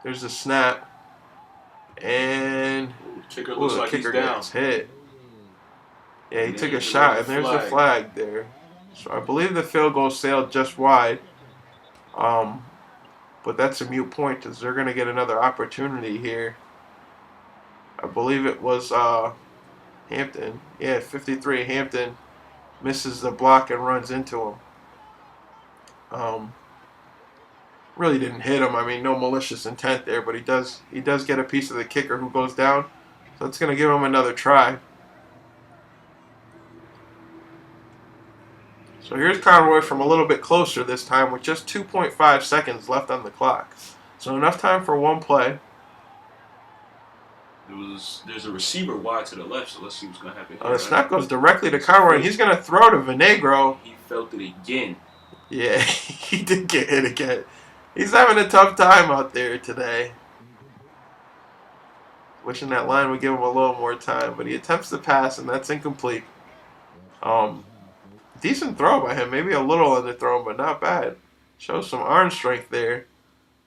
There's the snap. And Kicker looks like kicker he's down. gets hit. Yeah, he And took then a shot, and there's there's the a flag there. So I believe the field goal sailed just wide. But that's a moot point because they're going to get another opportunity here. I believe it was Hampton. Yeah, 53. Hampton misses the block and runs into him. Really didn't hit him. I mean, no malicious intent there, but he does get a piece of the kicker who goes down. So it's going to give him another try. So here's Conroy from a little bit closer this time with just 2.5 seconds left on the clock. So enough time for one play. There's a receiver wide to the left, so let's see what's going to happen here. The snap goes directly to Conroy, and he's going to throw to Vinegro. He felt it again. Yeah, he did get hit again. He's having a tough time out there today. Wishing that line would give him a little more time, but he attempts the pass, and that's incomplete. Decent throw by him, maybe a little underthrown, but not bad. Shows some arm strength there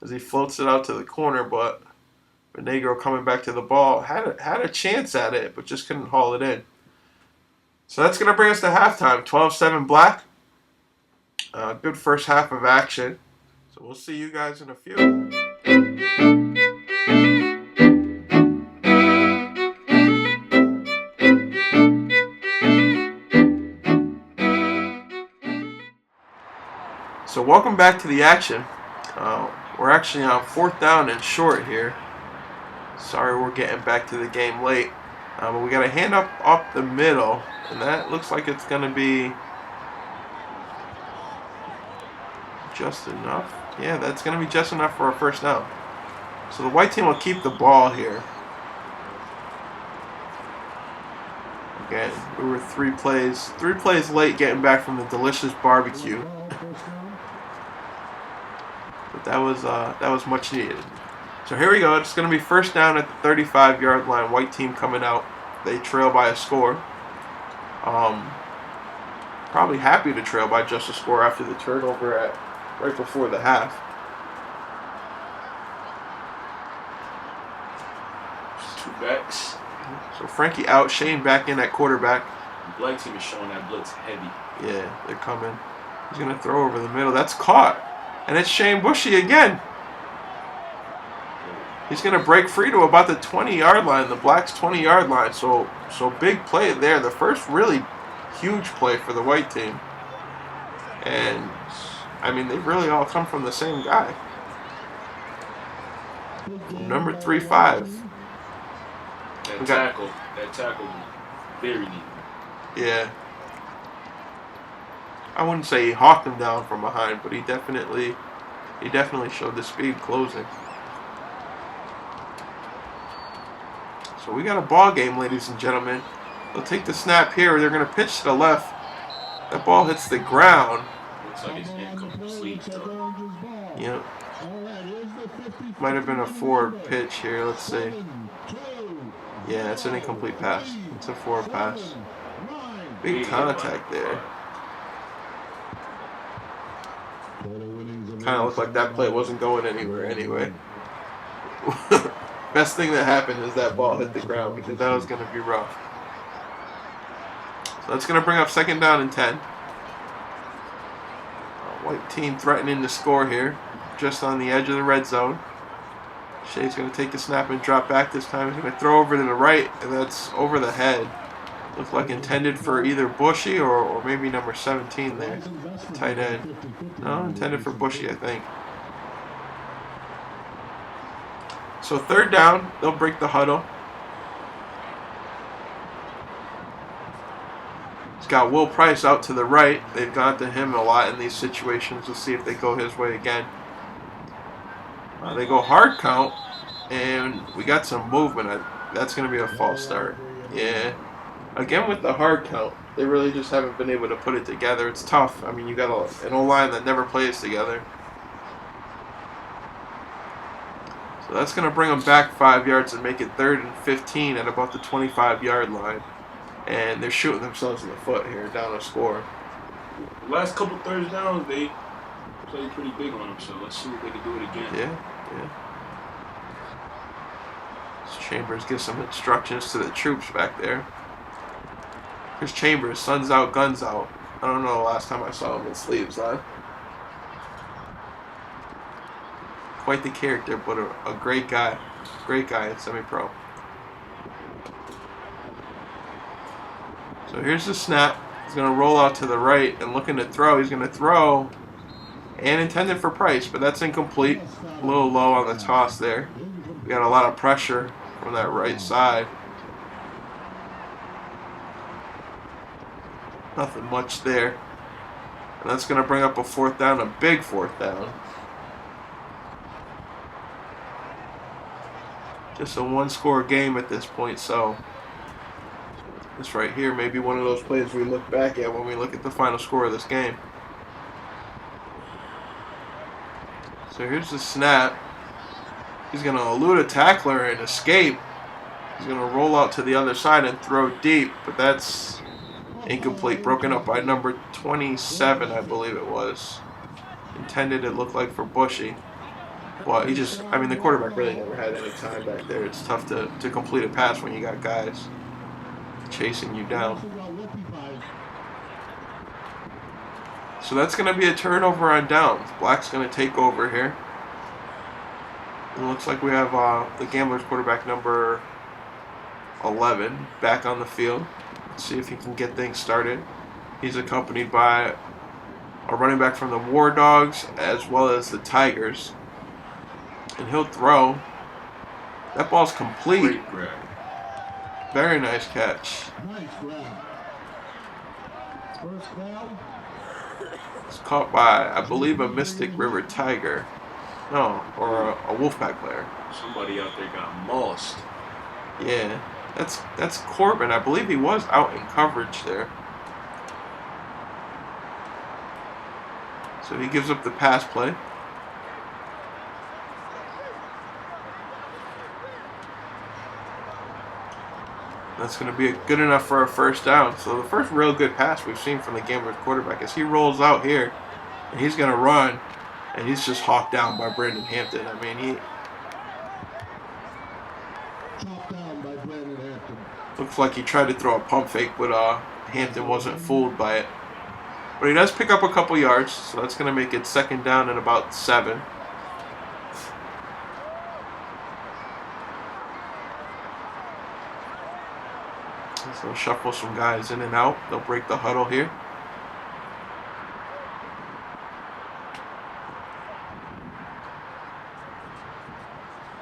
as he floats it out to the corner, but Vinegro coming back to the ball had a chance at it, but just couldn't haul it in. So that's going to bring us to halftime. 12-7 Black. Good first half of action. So we'll see you guys in a few. So welcome back to the action. We're actually on 4th down and short here. Sorry we're getting back to the game late. But we got a hand up the middle, and that looks like it's going to be just enough. Yeah, that's going to be just enough for a first down. So the white team will keep the ball here. Again, we were 3 plays late getting back from the delicious barbecue. But that was much needed. So here we go. It's going to be first down at the 35-yard line. White team coming out. They trail by a score. Probably happy to trail by just a score after the turnover right before the half. Two backs. So Frankie out, Shane back in at quarterback. The black team is showing that blitz heavy. Yeah, they're coming. He's going to throw over the middle. That's caught. And it's Shane Bushy again. He's going to break free to about the 20-yard line, the Blacks' 20-yard line. So big play there. The first really huge play for the white team. And, I mean, they really all come from the same guy. Number 3-5. That tackle was very neat. Yeah. I wouldn't say he hawked him down from behind, but he definitely showed the speed closing. So we got a ball game, ladies and gentlemen. They'll take the snap here. They're going to pitch to the left. That ball hits the ground. Looks like it's incomplete, though. Yep. Might have been a forward pitch here. Let's see. Yeah, it's an incomplete pass. It's a forward pass. Big contact there. Kind of looked like that play wasn't going anywhere anyway. Best thing that happened is that ball hit the ground because that was going to be rough. So that's going to bring up 2nd down and 10. White team threatening to score here, just on the edge of the red zone. Shea's going to take the snap and drop back this time. He's going to throw over to the right, and that's over the head. Looks like intended for either Bushy or maybe number 17 there, tight end. No, intended for Bushy, I think. So 3rd down, they'll break the huddle. He's got Will Price out to the right. They've gone to him a lot in these situations. We'll see if they go his way again. They go hard count, and we got some movement. That's going to be a false start. Yeah. Again with the hard count, they really just haven't been able to put it together. It's tough. I mean, you got an O-line that never plays together. So that's going to bring them back 5 yards and make it 3rd and 15 at about the 25-yard line. And they're shooting themselves in the foot here, down a score. The last couple 3rd downs, they played pretty big on them, so let's see if they can do it again. Yeah. Chambers gives some instructions to the troops back there. Here's Chambers, sun's out, guns out. I don't know the last time I saw him with sleeves on. Quite the character, but a great guy. Great guy at semi-pro. So here's the snap. He's going to roll out to the right and looking to throw. He's going to throw and intended for Price, but that's incomplete. A little low on the toss there. We got a lot of pressure from that right side. Nothing much there. And that's going to bring up a 4th down, a big 4th down. Just a 1-score game at this point, so this right here may be one of those plays we look back at when we look at the final score of this game. So here's the snap. He's going to elude a tackler and escape. He's going to roll out to the other side and throw deep, but that's incomplete. Broken up by number 27, I believe it was. Intended, it looked like, for Bushy. Well, the quarterback really never had any time back there. It's tough to complete a pass when you got guys chasing you down. So that's going to be a turnover on downs. Black's going to take over here. It looks like we have the Gamblers quarterback number 11 back on the field. Let's see if he can get things started. He's accompanied by a running back from the War Dogs as well as the Tigers. And he'll throw. That ball's complete. Very nice catch. It's caught by, I believe, a Mystic River Tiger. No, or a Wolfpack player. Somebody out there got mossed. Yeah, that's Corbin. I believe he was out in coverage there. So he gives up the pass play. That's going to be good enough for a 1st down. So the first real good pass we've seen from the Gamblers quarterback is he rolls out here, and he's going to run, and he's just hawked down by Brandon Hampton. I mean, he looks like he tried to throw a pump fake, but Hampton wasn't fooled by it. But he does pick up a couple yards, so that's going to make it 2nd down and about 7. So they'll shuffle some guys in and out. They'll break the huddle here.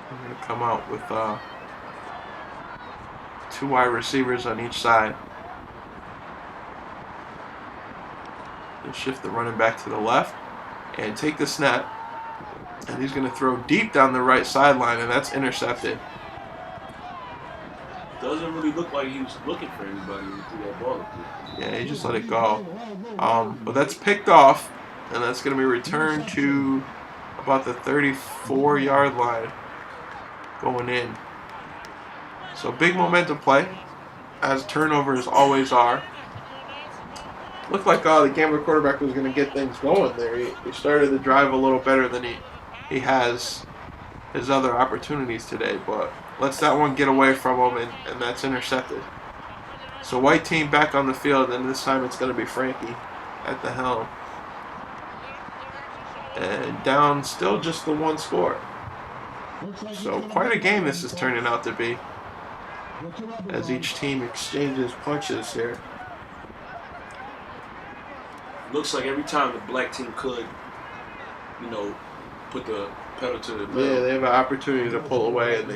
I'm going to come out with 2 wide receivers on each side. They'll shift the running back to the left and take the snap. And he's going to throw deep down the right sideline, and that's intercepted. Doesn't really look like he was looking for anybody who threw that ball up there. Yeah, he just let it go. But that's picked off, and that's going to be returned to about the 34-yard line going in. So big momentum play, as turnovers always are. Looked like the Gambler quarterback was going to get things going there. He started the drive a little better than he has his other opportunities today, but lets that one get away from him, and that's intercepted. So white team back on the field, and this time it's going to be Frankie at the helm. And down still just the one score. So quite a game this is turning out to be, as each team exchanges punches here. Looks like every time the black team could, put the pedal to the metal. Yeah, they have an opportunity to pull away, and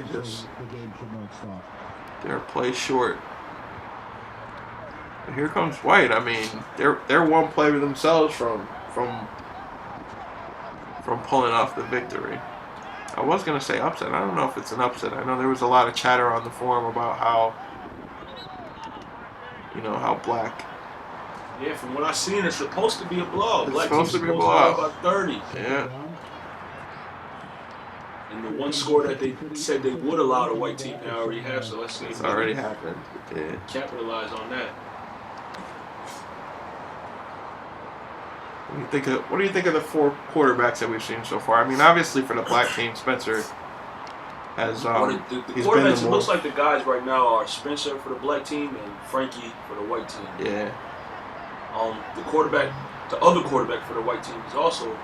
they're play short. But here comes white. I mean, they're one play with themselves from pulling off the victory. I was gonna say upset. I don't know if it's an upset. I know there was a lot of chatter on the forum about how black. Yeah, from what I've seen, it's supposed to be a blowout. It's Black supposed team's to be a supposed blowout. About 30. Yeah. And the one score that they said they would allow the white team now already have. So let's see. It's already happened. Yeah. Capitalize on that. What do you think of the four quarterbacks that we've seen so far? I mean, obviously for the black team, Spencer has the he's quarterbacks, been it looks like the guys right now are Spencer for the black team and Frankie for the white team. Yeah. The other quarterback for the white team is also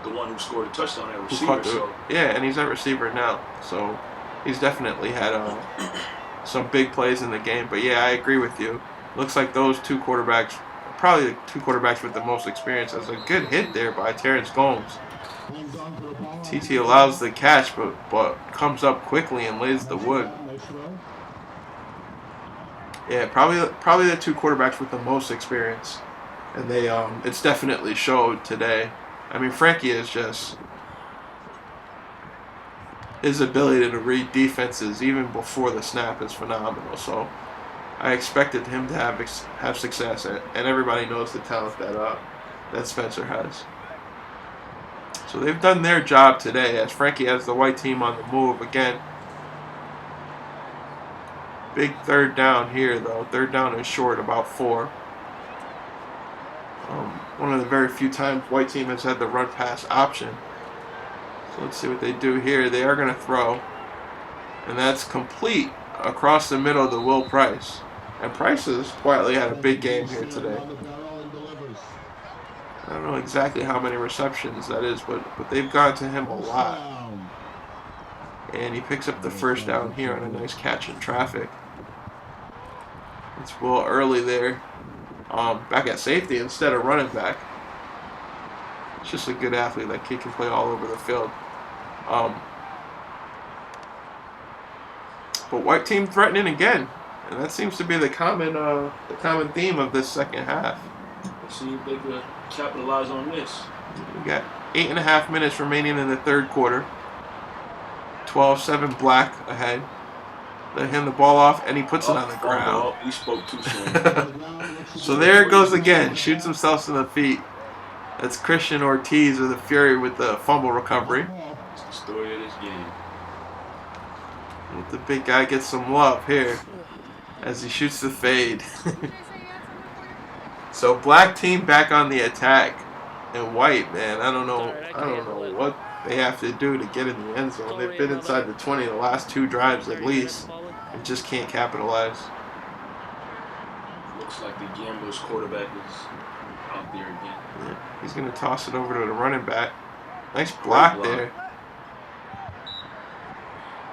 the one who scored a touchdown at receiver. Yeah, and he's at receiver now, so he's definitely had some big plays in the game. But yeah, I agree with you. Looks like those two quarterbacks, probably the two quarterbacks with the most experience. There's a good hit there by Terrence Gomes. TT allows the catch, but comes up quickly and lays the wood. Yeah, probably the two quarterbacks with the most experience, and they it's definitely showed today. I mean, Frankie is just his ability to read defenses even before the snap is phenomenal. So I expected him to have success, and everybody knows the talent that Spencer has. So they've done their job today, as Frankie has the white team on the move again. Big third down here, though. Third down is short, about 4. One of the very few times white team has had the run pass option. So let's see what they do here. They are going to throw, and that's complete across the middle to Will Price. And Price has quietly had a big game here today. I don't know exactly how many receptions that is, but they've gone to him a lot. And he picks up the first down here on a nice catch in traffic. It's Will early there. Back at safety instead of running back. It's just a good athlete. That kid can play all over the field. But white team threatening again, and that seems to be the common theme of this second half. Let's see if they can capitalize on this. We got 8.5 minutes remaining in the third quarter. 12-7 black ahead. Let him the ball off, and he puts it on the ground. He spoke too soon. So there it goes again. Shoots himself in the feet. That's Christian Ortiz of the Fury with the fumble recovery. It's the story of this game. The big guy gets some love here as he shoots the fade. So black team back on the attack, and white, man, I don't know what they have to do to get in the end zone. They've been inside the 20 the last 2 drives at least, and just can't capitalize. Looks like the gambler's quarterback is out there again. Yeah, he's going to toss it over to the running back. Nice block there.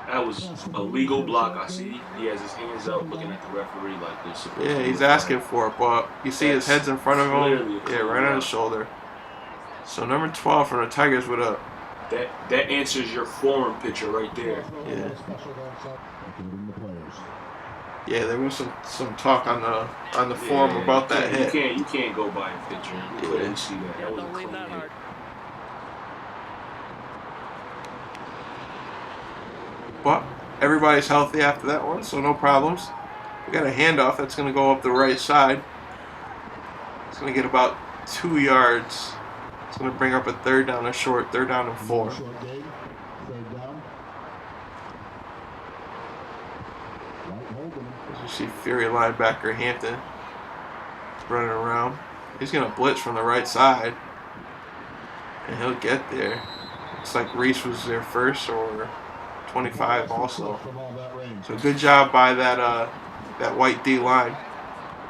That was a legal block. I see he has his hands up looking at the referee like this. Yeah, he's asking for it, but you see his head's in front of him. Yeah, right on his shoulder. So number 12 from the Tigers with a... That answers your forum picture right there. Yeah. Yeah, there was some talk on the forum about that hit. You can't go by a picture. You couldn't see that. That was a clean hit. But everybody's healthy after that one, so no problems. We got a handoff that's going to go up the right side. It's going to get about 2 yards. It's going to bring up a third down and short, third down and 4. As you see Fury linebacker Hampton running around. He's going to blitz from the right side, and he'll get there. Looks like Reese was there first, or 25 also. So good job by that white D line.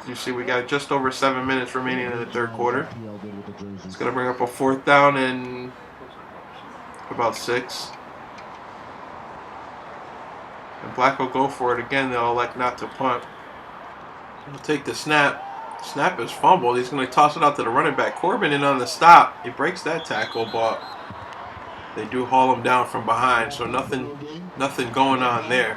As you see, we got just over 7 minutes remaining in the third quarter. It's going to bring up a 4th down and about 6. And Black will go for it again. They'll elect not to punt. He'll take the snap. Snap is fumbled. He's going to toss it out to the running back. Corbin in on the stop. He breaks that tackle, but they do haul him down from behind. So nothing going on there.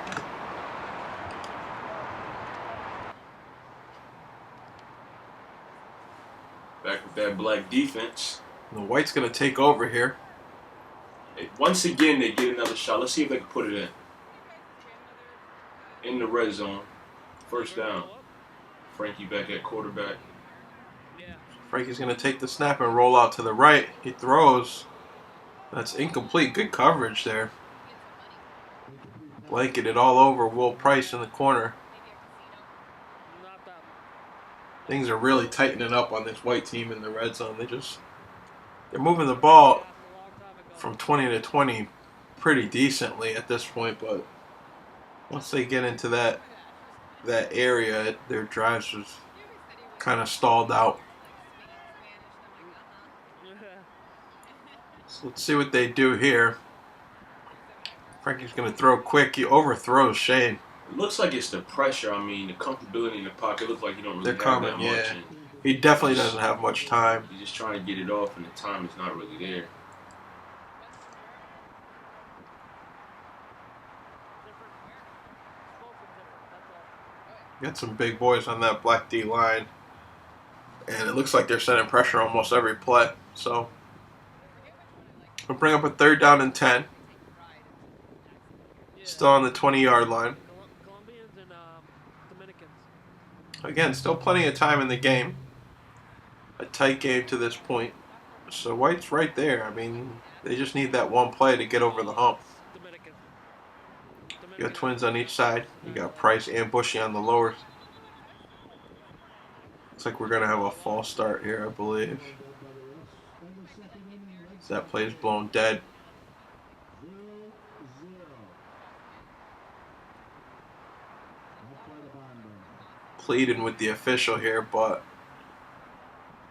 Back with that Black defense. And the White's going to take over here. Once again, they get another shot. Let's see if they can put it in the red zone. 1st down. Frankie back at quarterback. Frankie's going to take the snap and roll out to the right. He throws. That's incomplete. Good coverage there. Blanketed all over Will Price in the corner. Things are really tightening up on this White team in the red zone. They're moving the ball from 20 to 20 pretty decently at this point, but once they get into that area, their drives was kind of stalled out. So let's see what they do here. Frankie's going to throw quick. He overthrows Shane. It looks like it's the pressure. I mean, the comfortability in the pocket looks like you don't really They're have coming, that yeah. much. And He definitely doesn't have much time. you're just trying to get it off, and the time is not really there. Got some big boys on that Black D line. And it looks like they're sending pressure almost every play. So we'll bring up a 3rd down and 10. Still on the 20-yard line. Again, still plenty of time in the game. A tight game to this point. So White's right there. I mean, they just need that one play to get over the hump. You got Twins on each side. You got Price and Bushy on the lower. Looks like we're going to have a false start here, I believe. So that play is blown dead. Pleading with the official here, but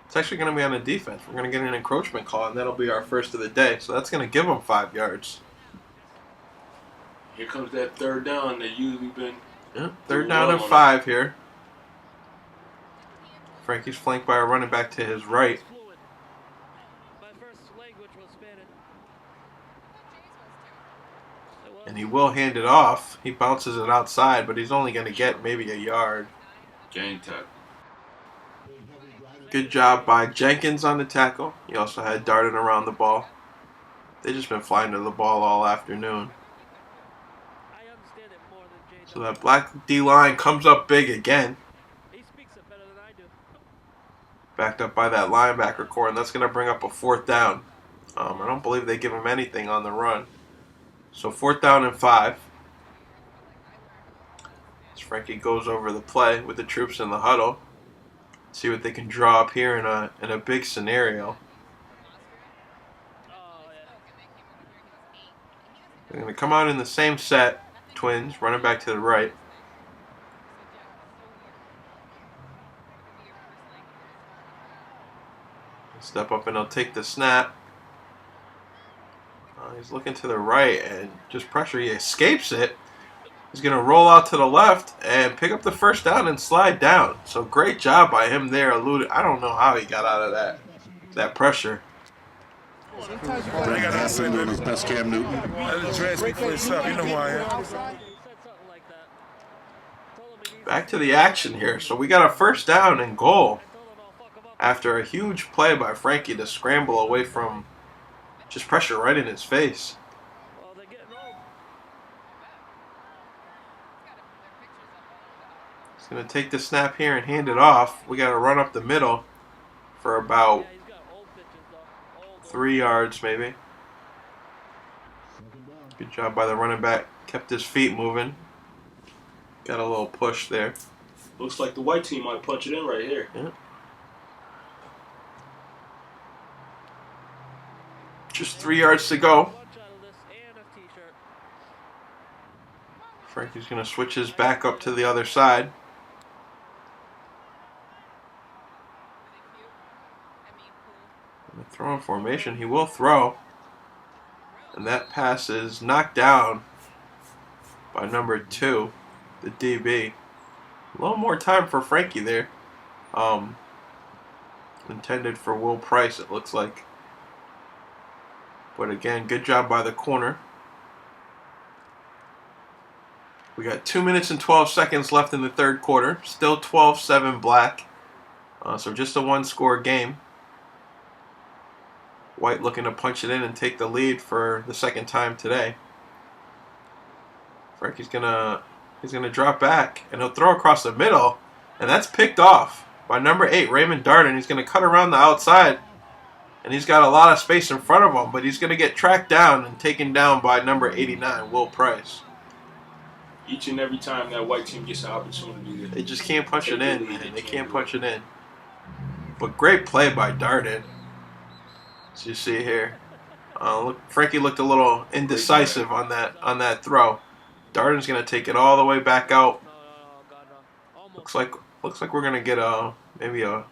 it's actually going to be on the defense. We're going to get an encroachment call, and that'll be our first of the day. So that's going to give them 5 yards. Here comes that 3rd down. They usually been 3rd down and 5 here. Frankie's flanked by a running back to his right. And he will hand it off. He bounces it outside, but he's only going to get maybe a yard. Gang tackle. Good job by Jenkins on the tackle. He also had Darden around the ball. They've just been flying to the ball all afternoon. So that Black D-line comes up big again. Backed up by that linebacker core, and that's going to bring up a 4th down. I don't believe they give him anything on the run. So 4th down and 5. As Frankie goes over the play with the troops in the huddle. See what they can draw up here in a big scenario. They're going to come out in the same set. Twins running back to the right. Step up and he'll take the snap. He's looking to the right and just pressure. He escapes it. He's going to roll out to the left and pick up the 1st down and slide down. So great job by him there. I don't know how he got out of that pressure. That's Cam Newton. Dress me for yourself. You know who I am. Back to the action here. So we got a 1st down and goal after a huge play by Frankie to scramble away from just pressure right in his face. He's going to take the snap here and hand it off. We got to run up the middle for about 3 yards maybe. Good job by the running back. Kept his feet moving. Got a little push there. Looks like the White team might punch it in right here. Yeah. Just 3 yards to go. Frankie's going to switch his back up to the other side. In the throwing formation, he will throw. And that pass is knocked down by number 2, the DB. A little more time for Frankie there. Intended for Will Price, it looks like. But again, good job by the corner. We got 2 minutes and 12 seconds left in the third quarter. Still 12-7 black. So just a one-score game. White looking to punch it in and take the lead for the second time today. Frankie's gonna drop back and he'll throw across the middle, and that's picked off by number 8, Raymond Darden. He's gonna cut around the outside, and he's got a lot of space in front of him, but he's gonna get tracked down and taken down by number 89, Will Price. Each and every time that white team gets an opportunity, they just can't punch it in, man. They can't punch it in. But great play by Darden. As you see here, Frankie looked a little indecisive on that throw. Darden's gonna take it all the way back out. Looks like we're gonna get maybe a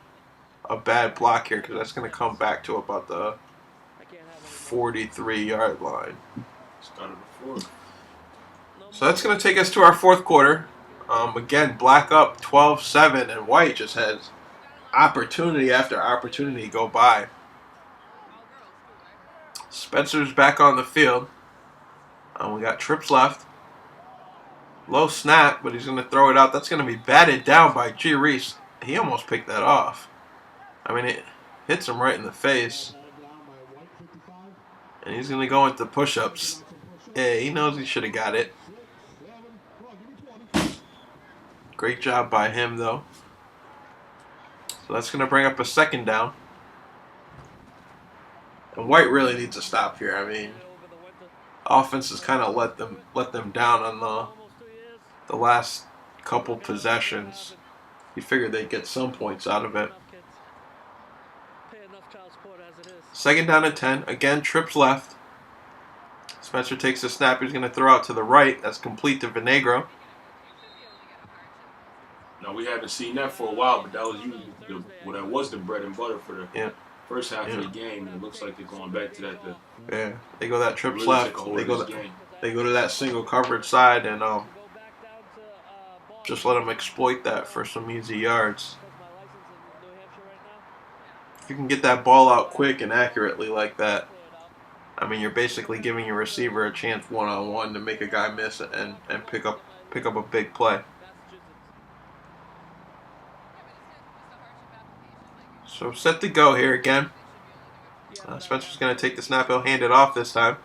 bad block here, because that's gonna come back to about the 43-yard line. So that's gonna take us to our fourth quarter. Again, black up 12-7, and white just has opportunity after opportunity go by. Spencer's back on the field. We got trips left. Low snap, but he's going to throw it out. That's going to be batted down by G. Reese. He almost picked that off. I mean, it hits him right in the face. And he's going to go into push-ups. Yeah, he knows he should have got it. Great job by him, though. So that's going to bring up a second down. And White really needs to stop here. I mean, offense has kind of let them down on the last couple possessions. You figured they'd get some points out of it. Second down and 10. Again, trips left. Spencer takes the snap. He's going to throw out to the right. That's complete to Vinegro. No, we haven't seen that for a while, but that was usually that was the bread and butter for the first half of the game. And it looks like they're going back to that. Yeah, they go that trips really left. They go to that single coverage side, and just let them exploit that for some easy yards. If you can get that ball out quick and accurately like that, I mean, you're basically giving your receiver a chance one-on-one to make a guy miss and pick up a big play. So set to go here again. Spencer's going to take the snap. He'll hand it off this time.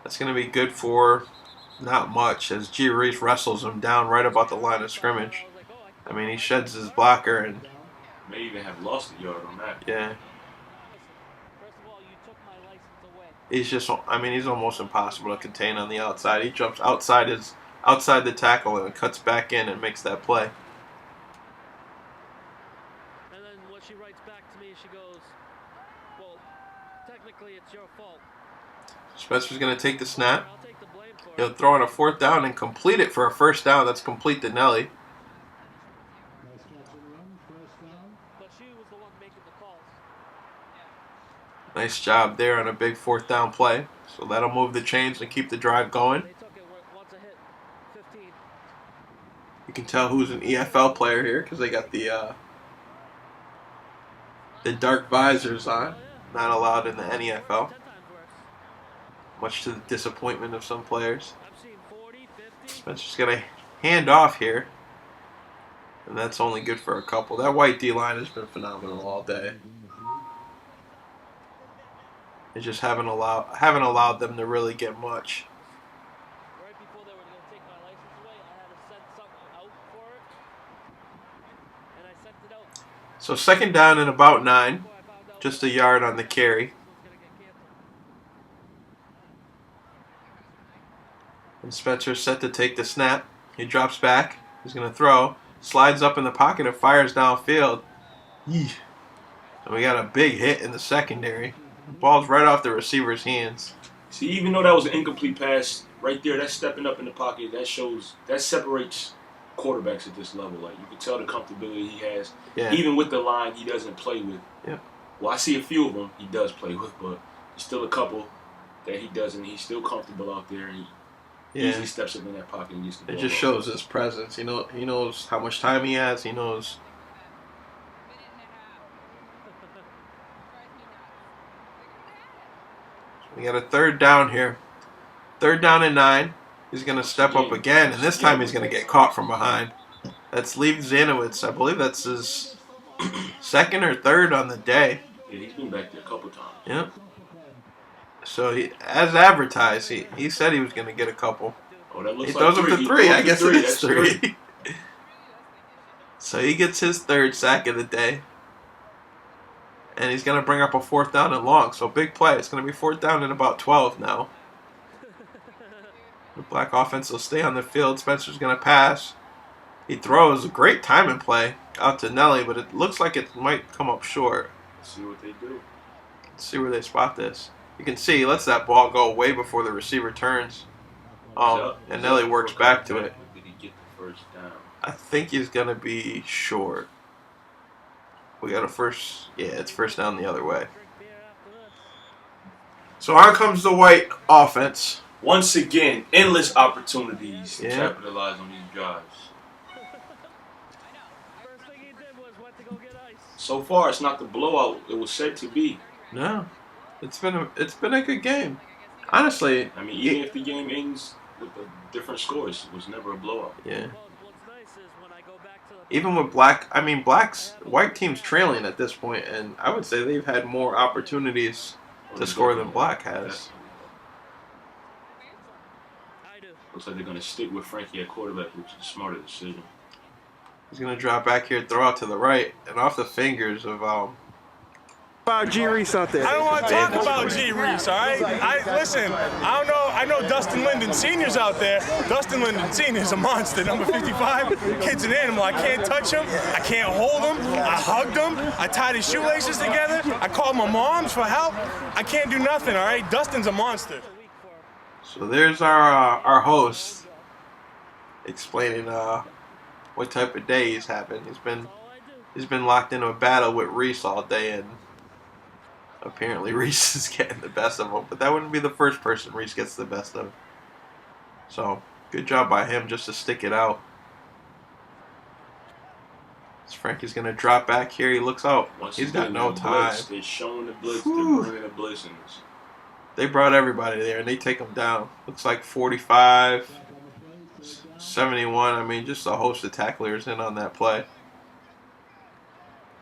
That's going to be good for not much, as G. Reese wrestles him down right about the line of scrimmage. I mean, he sheds his blocker and may even have lost a yard on that. Yeah. He's almost impossible to contain on the outside. He jumps outside the tackle and cuts back in and makes that play. And then when she writes back to me, she goes, "Well, technically it's your fault." Spencer's going to take the snap. I'll take the blame for it. He'll throw on a fourth down and complete it for a first down. That's complete to Nelly. But she was the one making the calls. Nice job there on a big fourth down play. So that'll move the chains and keep the drive going. They took it once a hit. 15. You can tell who's an EFL player here because they got the dark visors on. Not allowed in the NEFL. 10 times worse. Much to the disappointment of some players. I've seen 40, 50. Spencer's going to hand off here. And that's only good for a couple. That white D-line has been phenomenal all day. They just haven't allowed them to really get much. Right before they were going to take my license away, I had to send something out for it. And I sent it out. So second down and about 9. Before I found out Just a yard on the carry. this was going to get canceled. And Spencer's set to take the snap. He drops back. He's going to throw. Slides up in the pocket and fires downfield. Yee. And we got a big hit in the secondary. The ball's right off the receiver's hands. See, even though that was an incomplete pass, right there, that's stepping up in the pocket. That separates quarterbacks at this level. Like, you can tell the comfortability he has. Yeah. Even with the line he doesn't play with. Yeah. Well, I see a few of them he does play with, but there's still a couple that he doesn't. He's still comfortable out there, and he easily steps up in that pocket and gets the ball. It just shows his presence. He knows how much time he has. He knows. We got a third down here. 3rd down and 9. He's going to step up again, and this time he's going to get caught from behind. That's Lev Zanowitz. I believe that's his 2nd or 3rd on the day. Yeah, he's been back there a couple times. Yep. So, as advertised, he said he was going to get a couple. Oh, that looks he like throws up to 3. I guess it is 3. So, he gets his 3rd sack of the day. And he's going to bring up a 4th down and long. So, big play. It's going to be 4th down and about 12 now. The Black offense will stay on the field. Spencer's going to pass. He throws a great timing play out to Nelly, but it looks like it might come up short. Let's see what they do. Let's see where they spot this. You can see he lets that ball go way before the receiver turns. And Nelly works back to it. Did he get the 1st down? I think he's going to be short. We got a first. Yeah, it's 1st down the other way. So on comes the White offense. Once again, endless opportunities to Yeah. capitalize on these drives. So far, it's not the blowout it was said to be. No, it's been a good game. Honestly, I mean, even if the game ends with a different score, it was never a blowout. Yeah. Even with White team's trailing at this point, and I would say they've had more opportunities to score than Black has. Looks like they're going to stick with Frankie at quarterback, which is a smarter decision. He's going to drop back here, throw out to the right, and off the fingers of About G. Reese out there. I don't want to talk about G. Reese, all right? Listen, I know Dustin Linden Sr.'s out there. Dustin Linden Sr. is a monster, number 55. Kid's an animal. I can't touch him. I can't hold him. I hugged him. I tied his shoelaces together. I called my moms for help. I can't do nothing, all right? Dustin's a monster. So there's our host explaining what type of day he's having. He's been locked into a battle with Reese all day, and apparently Reese is getting the best of him. But that wouldn't be the first person Reese gets the best of. So good job by him just to stick it out. Frankie's gonna drop back here. He looks out. He's got no time. They're showing the blitz. They're bringing the blitz in. They brought everybody there, and they take them down. Looks like 45, 71. I mean, just a host of tacklers in on that play.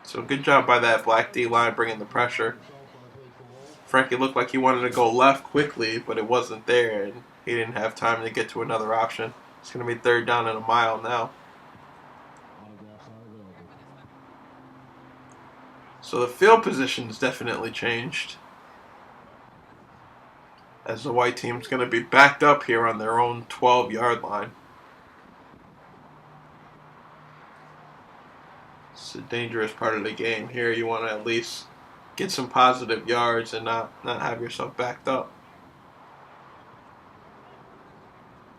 So good job by that Black D-line bringing the pressure. Frankie looked like he wanted to go left quickly, but it wasn't there, and he didn't have time to get to another option. It's going to be 3rd down and a mile now. So the field position's definitely changed, as the White team's going to be backed up here on their own 12-yard line. It's a dangerous part of the game. Here you want to at least get some positive yards and not have yourself backed up.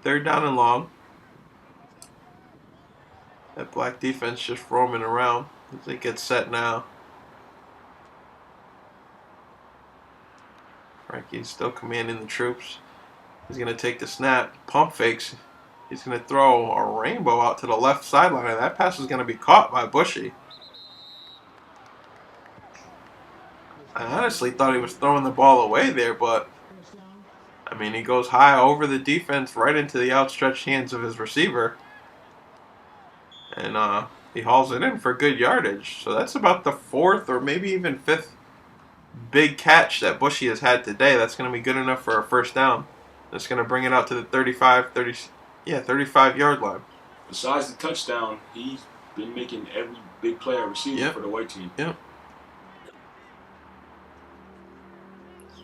3rd down and long. That Black defense just roaming around as they get set now. Frankie's still commanding the troops. He's going to take the snap. Pump fakes. He's going to throw a rainbow out to the left sideline, and that pass is going to be caught by Bushy. I honestly thought he was throwing the ball away there, but I mean, he goes high over the defense right into the outstretched hands of his receiver. And he hauls it in for good yardage. So that's about the 4th or maybe even 5th big catch that Bushy has had today. That's going to be good enough for a 1st down. That's going to bring it out to the 35-yard line. Besides the touchdown, he's been making every big play at receiver for the White team. Yep.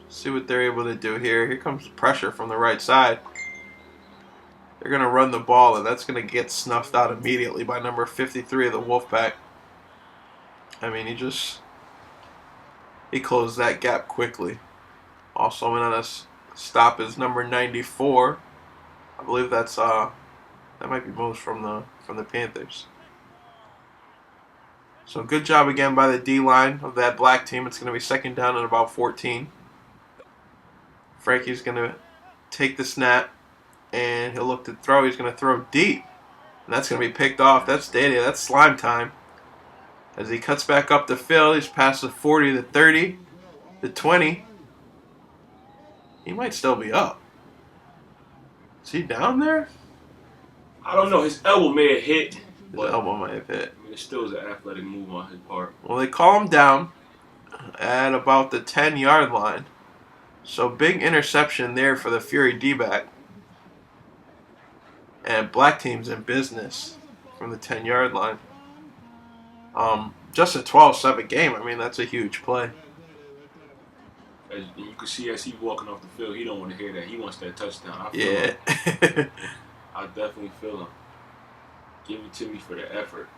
See what they're able to do here. Here comes the pressure from the right side. They're going to run the ball, and that's going to get snuffed out immediately by number 53 of the Wolfpack. I mean, he closed that gap quickly. Also in on us stop is number 94, I believe that's that might be most from the Panthers. So good job again by the D-line of that black team. It's going to be second down and about 14. Frankie's going to take the snap, and he'll look to throw. He's going to throw deep, and that's going to be picked off. That's data. That's slime time. As he cuts back up the field, he's past the 40, the 30, the 20. He might still be up. Is he down there? I don't know. His elbow may have hit. His elbow might have hit. I mean, it still was an athletic move on his part. Well, they call him down at about the 10-yard line. So big interception there for the Fury D-back. And black team's in business from the 10-yard line. Just a 12-7 game. I mean, that's a huge play. As you can see, as he's walking off the field, he don't want to hear that. He wants that touchdown. I feel Yeah. him. I definitely feel him. Give it to me for the effort.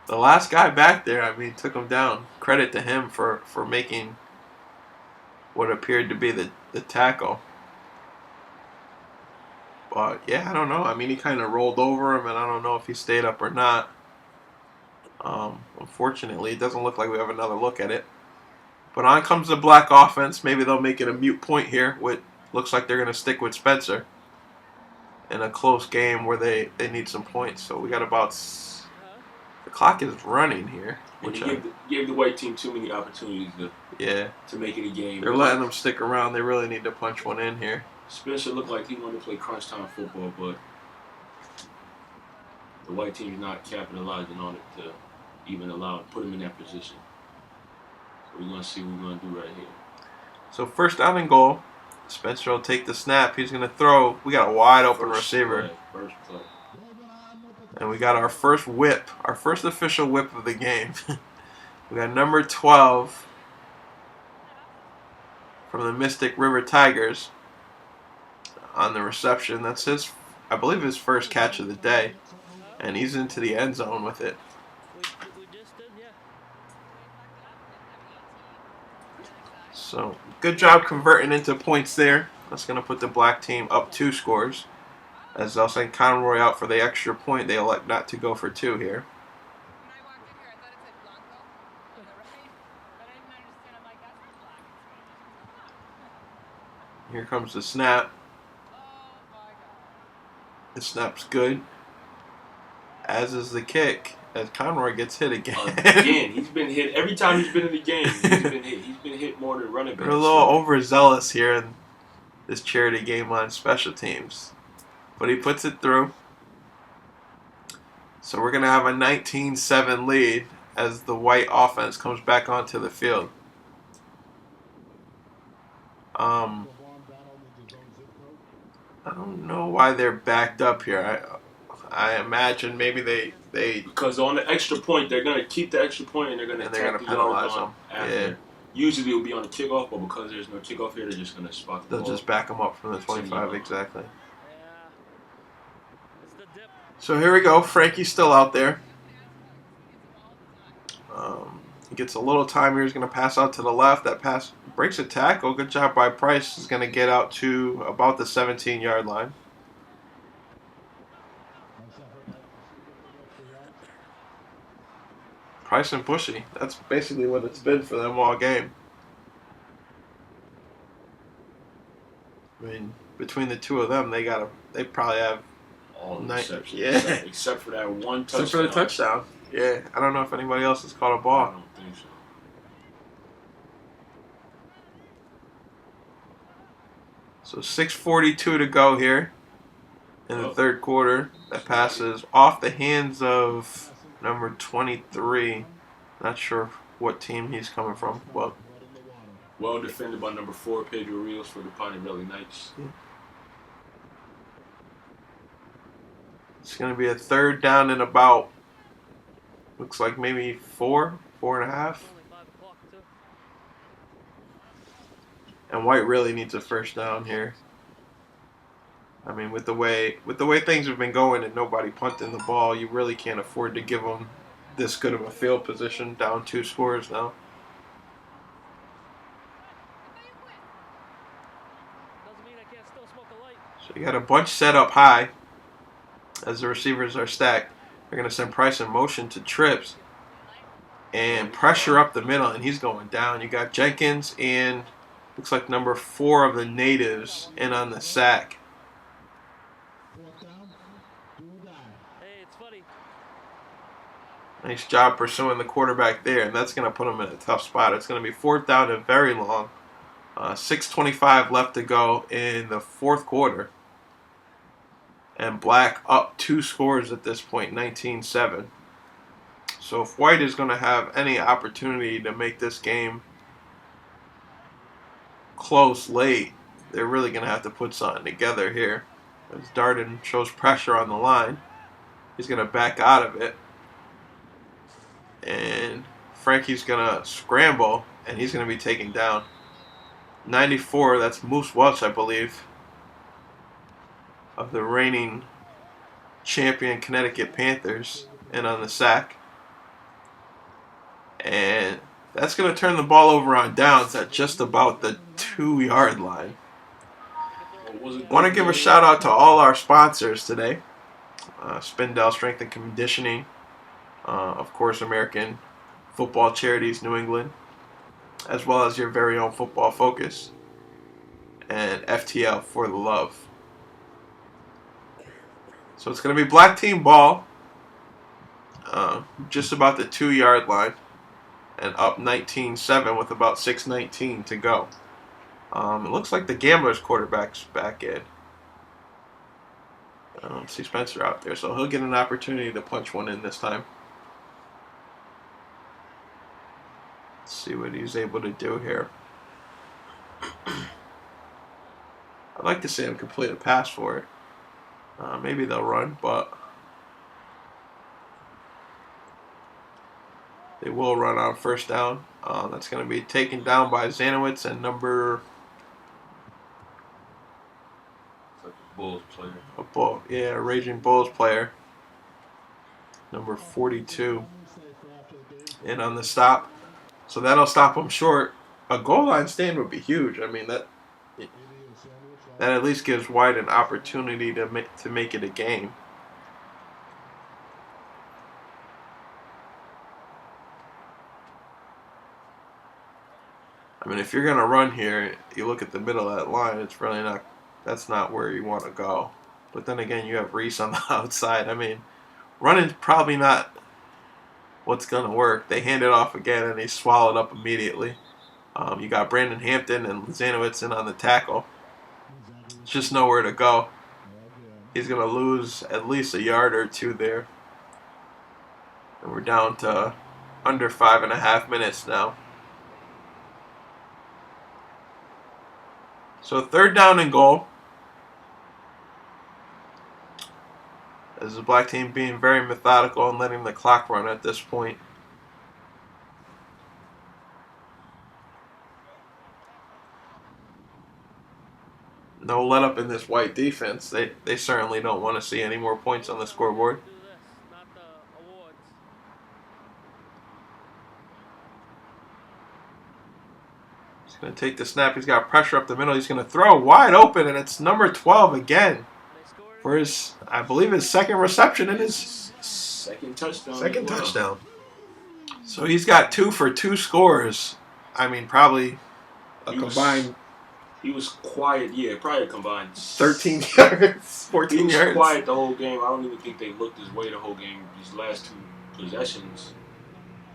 The last guy back there, I mean, took him down. Credit to him for making what appeared to be the tackle. But, yeah, I don't know. I mean, he kind of rolled over him, and I don't know if he stayed up or not. Unfortunately, it doesn't look like we have another look at it. But on comes the black offense. Maybe they'll make it a mute point here. Looks like they're going to stick with Spencer in a close game where they need some points. So we got about... The clock is running here. And Which gave the white team too many opportunities to make it a game. They're letting them stick around. They really need to punch one in here. Spencer looked like he wanted to play crunch time football, but the white team is not capitalizing on it to even put him in that position. So we're going to see what we're going to do right here. So first down and goal. Spencer will take the snap. He's going to throw. We got a wide open receiver. First play. And we got our first whip. Our first official whip of the game. We got number 12 from the Mystic River Tigers on the reception. That's his, I believe, his first catch of the day. And he's into the end zone with it. So, good job converting into points there. That's going to put the black team up 2 scores. As they'll send Conroy out for the extra point, they elect not to go for 2 here. Here comes the snap. The snap's good. As is the kick. As Conroy gets hit again. Again, he's been hit. Every time he's been in the game, he's been hit. He's been hit more than running backs. We're a little overzealous here in this charity game on special teams. But he puts it through. So we're going to have a 19-7 lead as the white offense comes back onto the field. I don't know why they're backed up here. I imagine maybe they because on the extra point they're gonna keep the extra point and they're gonna penalize them. After. Yeah. Usually it will be on the kickoff, but because there's no kickoff here, they're just gonna spot the ball. They'll just back them up from the 25 exactly. So here we go. Frankie's still out there. He gets a little time here. He's going to pass out to the left. That pass breaks a tackle. Good job by Price. He's going to get out to about the 17-yard line. Price and Bushy. That's basically what it's been for them all game. I mean, between the two of them, they probably have all except for that one touchdown. Except for the touchdown. Yeah, I don't know if anybody else has caught a ball. I don't think so. So 6:42 to go here in the third quarter. That pass is off the hands of number 23. Not sure what team he's coming from. Well defended by number 4, Pedro Rios for the Piney Valley Knights. Yeah. It's going to be a third down and about, looks like maybe 4.5. And White really needs a first down here. I mean, with the way things have been going and nobody punting the ball, you really can't afford to give them this good of a field position, down 2 scores now. So You got a bunch set up high as the receivers are stacked. They're going to send Price in motion to trips and pressure up the middle, and he's going down. You got Jenkins and looks like number 4 of the natives in on the sack. Hey, it's funny. Nice job pursuing the quarterback there, and that's going to put him in a tough spot. It's going to be 4th down and very long. 6:25 left to go in the 4th quarter. And Black up 2 scores at this point, 19-7. So if White is going to have any opportunity to make this game close late, they're really going to have to put something together here. As Darden shows pressure on the line, he's going to back out of it. And Frankie's going to scramble, and he's going to be taken down. 94, that's Moose Welch, I believe, of the reigning champion Connecticut Panthers, and on the sack. And that's going to turn the ball over on downs at just about the 2-yard line. Want to give a shout out to all our sponsors today. Spindell Strength and Conditioning. Of course, American Football Charities New England. As well as your very own Football Focus. And FTL for the Love. So it's going to be black team ball. Just about the 2-yard line. And up 19-7 with about 6:19 to go. It looks like the Gamblers quarterback's back in. I don't see Spencer out there, so he'll get an opportunity to punch one in this time. Let's see what he's able to do here. I'd like to see him complete a pass for it. Maybe they'll run, but they will run on 1st down. That's going to be taken down by Zanowitz and number... Like a Bulls player. A Raging Bulls player. Number 42. In on the stop. So that'll stop him short. A goal line stand would be huge. I mean, that at least gives White an opportunity to make it a game. I mean, if you're going to run here, you look at the middle of that line, it's really not, that's not where you want to go. But then again, you have Reese on the outside. I mean, running's probably not what's going to work. They hand it off again, and he swallowed up immediately. You got Brandon Hampton and Zanowitz in on the tackle. It's just nowhere to go. He's going to lose at least a yard or 2 there. And we're down to under 5.5 minutes now. So 3rd down and goal. As the black team being very methodical and letting the clock run at this point. No let up in this White defense. They certainly don't want to see any more points on the scoreboard. Do this, not the awards. He's going to take the snap. He's got pressure up the middle. He's going to throw wide open, and it's number 12 again for his, I believe, his 2nd reception in his 2nd touchdown. 2nd touchdown. So he's got 2 for 2 scores. I mean, probably a combined... He was quiet, probably combined 13 yards, 14 yards. He was quiet the whole game. I don't even think they looked his way the whole game. These last 2 possessions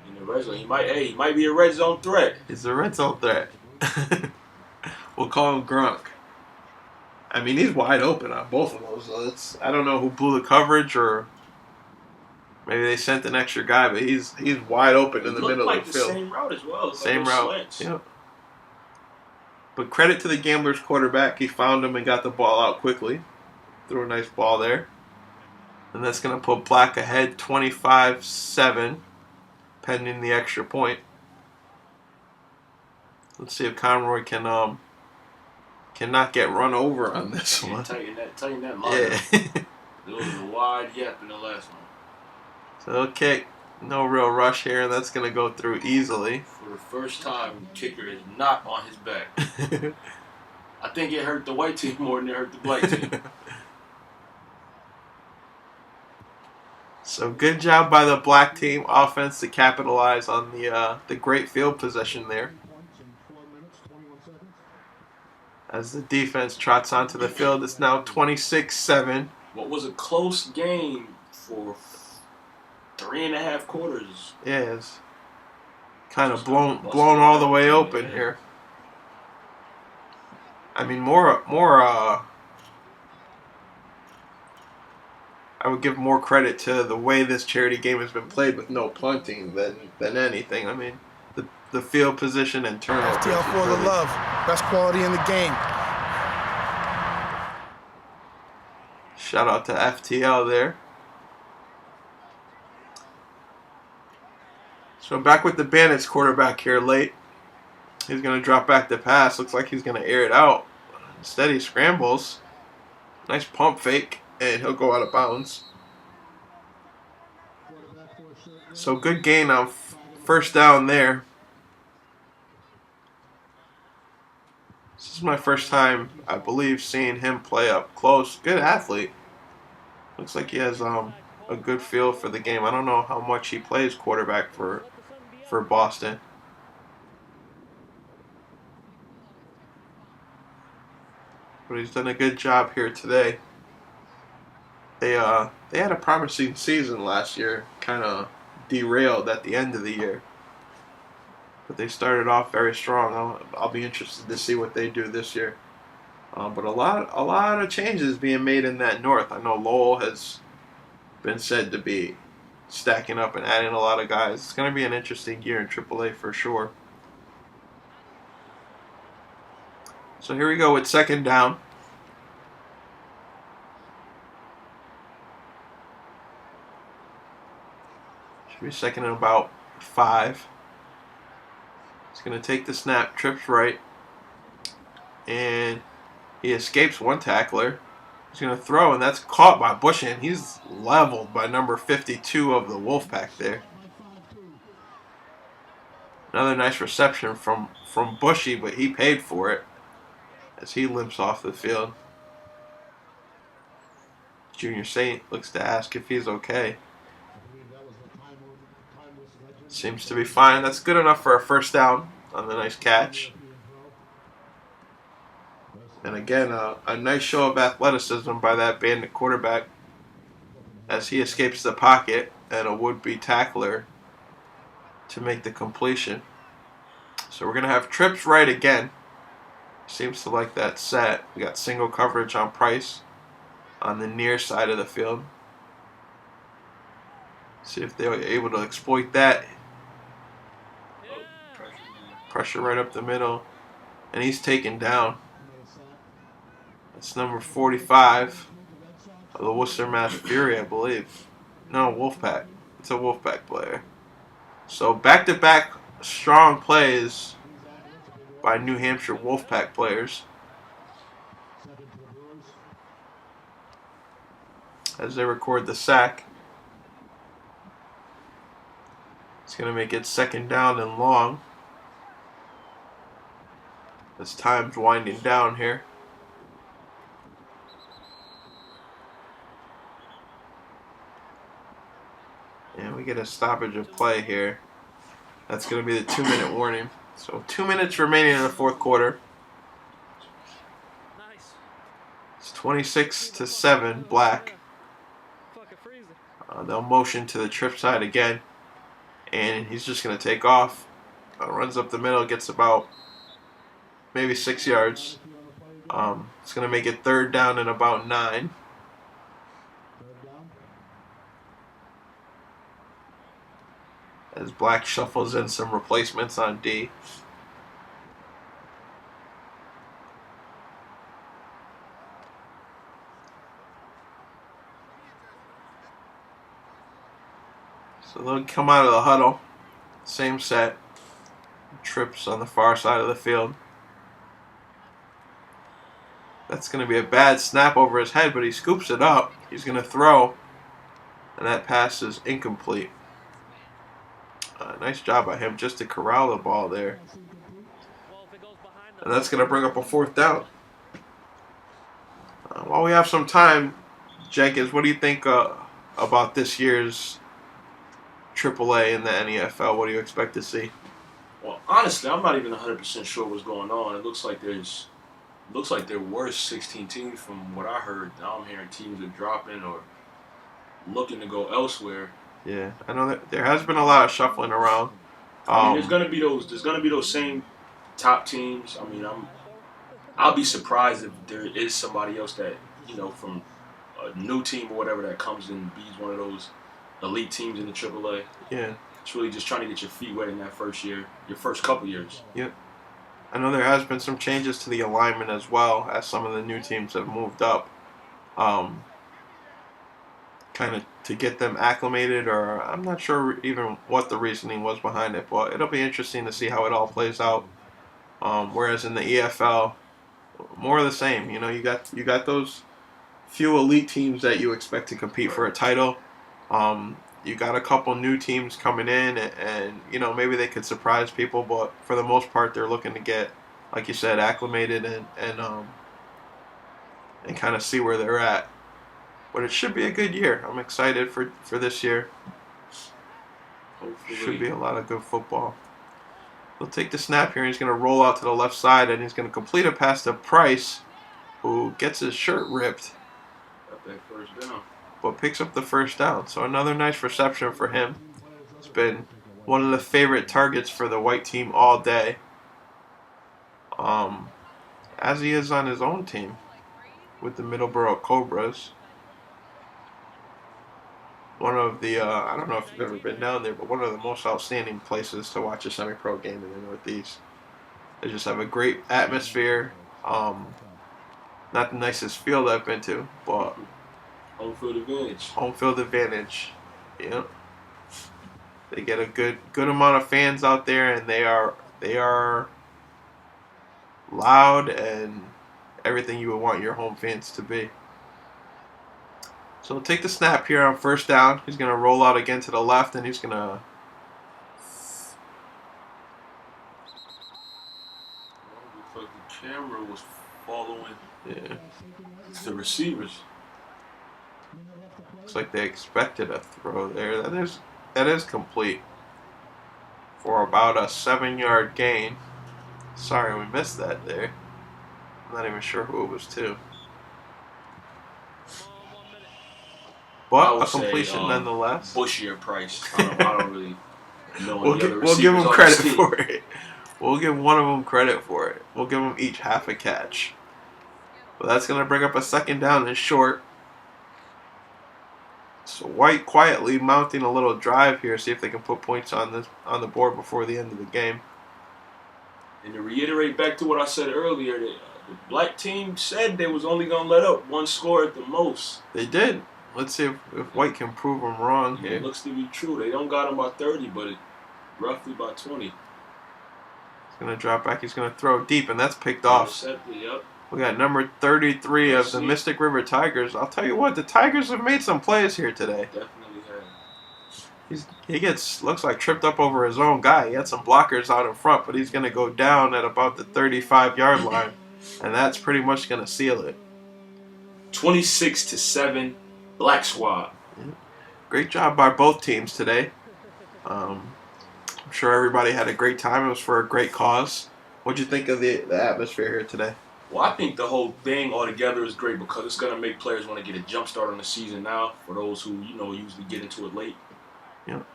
in the red zone. He might be a red zone threat. He's a red zone threat. We'll call him Gronk. I mean, he's wide open on both of those. So I don't know who blew the coverage, or maybe they sent an extra guy, but he's wide open in the middle of the field. Same route as well. Same route. Yeah. But credit to the Gamblers quarterback. He found him and got the ball out quickly. Threw a nice ball there. And that's going to put Black ahead 25-7, pending the extra point. Let's see if Conroy cannot get run over on this one. Tighten that line. Yeah. There was a wide gap in the last one. So okay, no real rush here. That's going to go through easily. For the first time, kicker is not on his back. I think it hurt the white team more than it hurt the black team. So good job by the black team offense to capitalize on the great field position there. As the defense trots onto the field, it's now 26-7. What was a close game for 3.5 quarters. Yeah, it's kind of blown all the way open here. I mean, I would give more credit to the way this charity game has been played with no punting than anything. I mean, the field position and turnovers. FTL for the love. Best quality in the game. Shout out to FTL there. So back with the Bandits quarterback here late. He's going to drop back the pass. Looks like he's going to air it out. Instead he scrambles. Nice pump fake. And he'll go out of bounds. So good gain on first down there. This is my first time, I believe, seeing him play up close. Good athlete. Looks like he has a good feel for the game. I don't know how much he plays quarterback for Boston. But he's done a good job here today. They had a promising season last year, kind of derailed at the end of the year. But they started off very strong. I'll be interested to see what they do this year. But a lot of changes being made in that north. I know Lowell has been said to be stacking up and adding a lot of guys. It's going to be an interesting year in AAA for sure. So here we go with second down. Should be second and about 5. He's going to take the snap, trips right, and he escapes one tackler. He's going to throw, and that's caught by Bushy, and he's leveled by number 52 of the Wolfpack there. Another nice reception from Bushy, but he paid for it as he limps off the field. Junior Saint looks to ask if he's okay. Seems to be fine. That's good enough for a first down on the nice catch. And again, a nice show of athleticism by that Bandit quarterback as he escapes the pocket and a would-be tackler to make the completion. So we're going to have trips right again. Seems to like that set. We got single coverage on Price on the near side of the field. See if they're able to exploit that. Pressure right up the middle. And he's taken down. That's number 45 of the Worcester Mass Fury, I believe. No, Wolfpack. It's a Wolfpack player. So back-to-back strong plays by New Hampshire Wolfpack players as they record the sack. It's going to make it second down and long. As time's winding down here. And we get a stoppage of play here. That's going to be the 2-minute warning. So 2 minutes remaining in the fourth quarter. It's 26-7, Black. They'll motion to the trip side again. And he's just going to take off. Runs up the middle, gets about maybe 6 yards. It's going to make it third down and about 9. As Black shuffles in some replacements on D. So they'll come out of the huddle. Same set. Trips on the far side of the field. That's going to be a bad snap over his head, but he scoops it up. He's going to throw. And that pass is incomplete. Nice job by him just to corral the ball there. And that's going to bring up a fourth down. While we have some time, Jenkins, what do you think about this year's AAA in the NFL? What do you expect to see? Well, honestly, I'm not even 100% sure what's going on. It looks like there were 16 teams from what I heard. Now I'm hearing teams are dropping or looking to go elsewhere. Yeah, I know that there has been a lot of shuffling around. I mean, there's gonna be those same top teams. I mean, I'll be surprised if there is somebody else that, from a new team or whatever that comes and beats one of those elite teams in the AAA. Yeah. It's really just trying to get your feet wet in that first year, your first couple years. Yep. I know there has been some changes to the alignment as well, as some of the new teams have moved up. Kind of to get them acclimated, or I'm not sure even what the reasoning was behind it, but it'll be interesting to see how it all plays out. Whereas in the EFL, more of the same. You got those few elite teams that you expect to compete for a title. You got a couple new teams coming in, and maybe they could surprise people, but for the most part, they're looking to get, like you said, acclimated and kind of see where they're at. But it should be a good year. I'm excited for this year. Hopefully. Should be a lot of good football. He'll take the snap here, and he's going to roll out to the left side, and he's going to complete a pass to Price, who gets his shirt ripped. Got that first down. But picks up the first down. So another nice reception for him. It's been one of the favorite targets for the white team all day. As he is on his own team with the Middleborough Cobras. One of the, I don't know if you've ever been down there, but one of the most outstanding places to watch a semi-pro game in the Northeast. They just have a great atmosphere. Not the nicest field I've been to, but home field advantage. Home field advantage. Yep. They get a good amount of fans out there, and they are loud and everything you would want your home fans to be. So take the snap here on first down. He's going to roll out again to the left, and he's going to Looks like the camera was following the receivers. Looks like they expected a throw there. That is complete for about a 7-yard gain. Sorry, we missed that there. I'm not even sure who it was to. But a completion nonetheless. Bushier Price. I don't really know We'll give them credit for it. We'll give one of them credit for it. We'll give them each half a catch. But that's going to bring up a second down and short. So White quietly mounting a little drive here, see if they can put points on the board before the end of the game. And to reiterate back to what I said earlier, the black team said they was only going to let up one score at the most. They did. Let's see if White can prove them wrong here. It looks to be true. They don't got him by 30, but roughly by 20. He's going to drop back. He's going to throw deep, and that's picked off. Yep. We got number 33 of the Mystic River Tigers. I'll tell you what, the Tigers have made some plays here today. Definitely have. He looks like tripped up over his own guy. He had some blockers out in front, but he's going to go down at about the 35-yard line, and that's pretty much going to seal it. 26-7, Black Squad. Yeah. Great job by both teams today. I'm sure everybody had a great time. It was for a great cause. What'd you think of the atmosphere here today? Well, I think the whole thing altogether is great because it's going to make players want to get a jump start on the season now for those who, usually get into it late. Yep.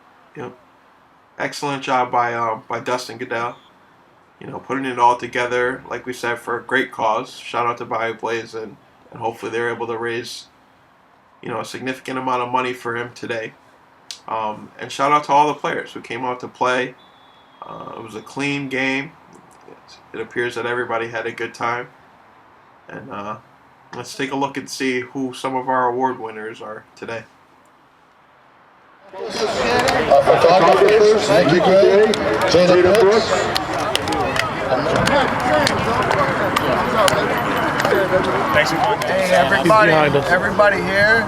Excellent job by Dustin Goodell. Putting it all together, like we said, for a great cause. Shout out to Bayou Blaze, and hopefully they're able to raise, a significant amount of money for him today. And shout out to all the players who came out to play. It was a clean game. It appears that everybody had a good time. And let's take a look and see who some of our award winners are today. Photographers, Nicky Gray, Jada Brooks. Thanks for coming. Hey, everybody here.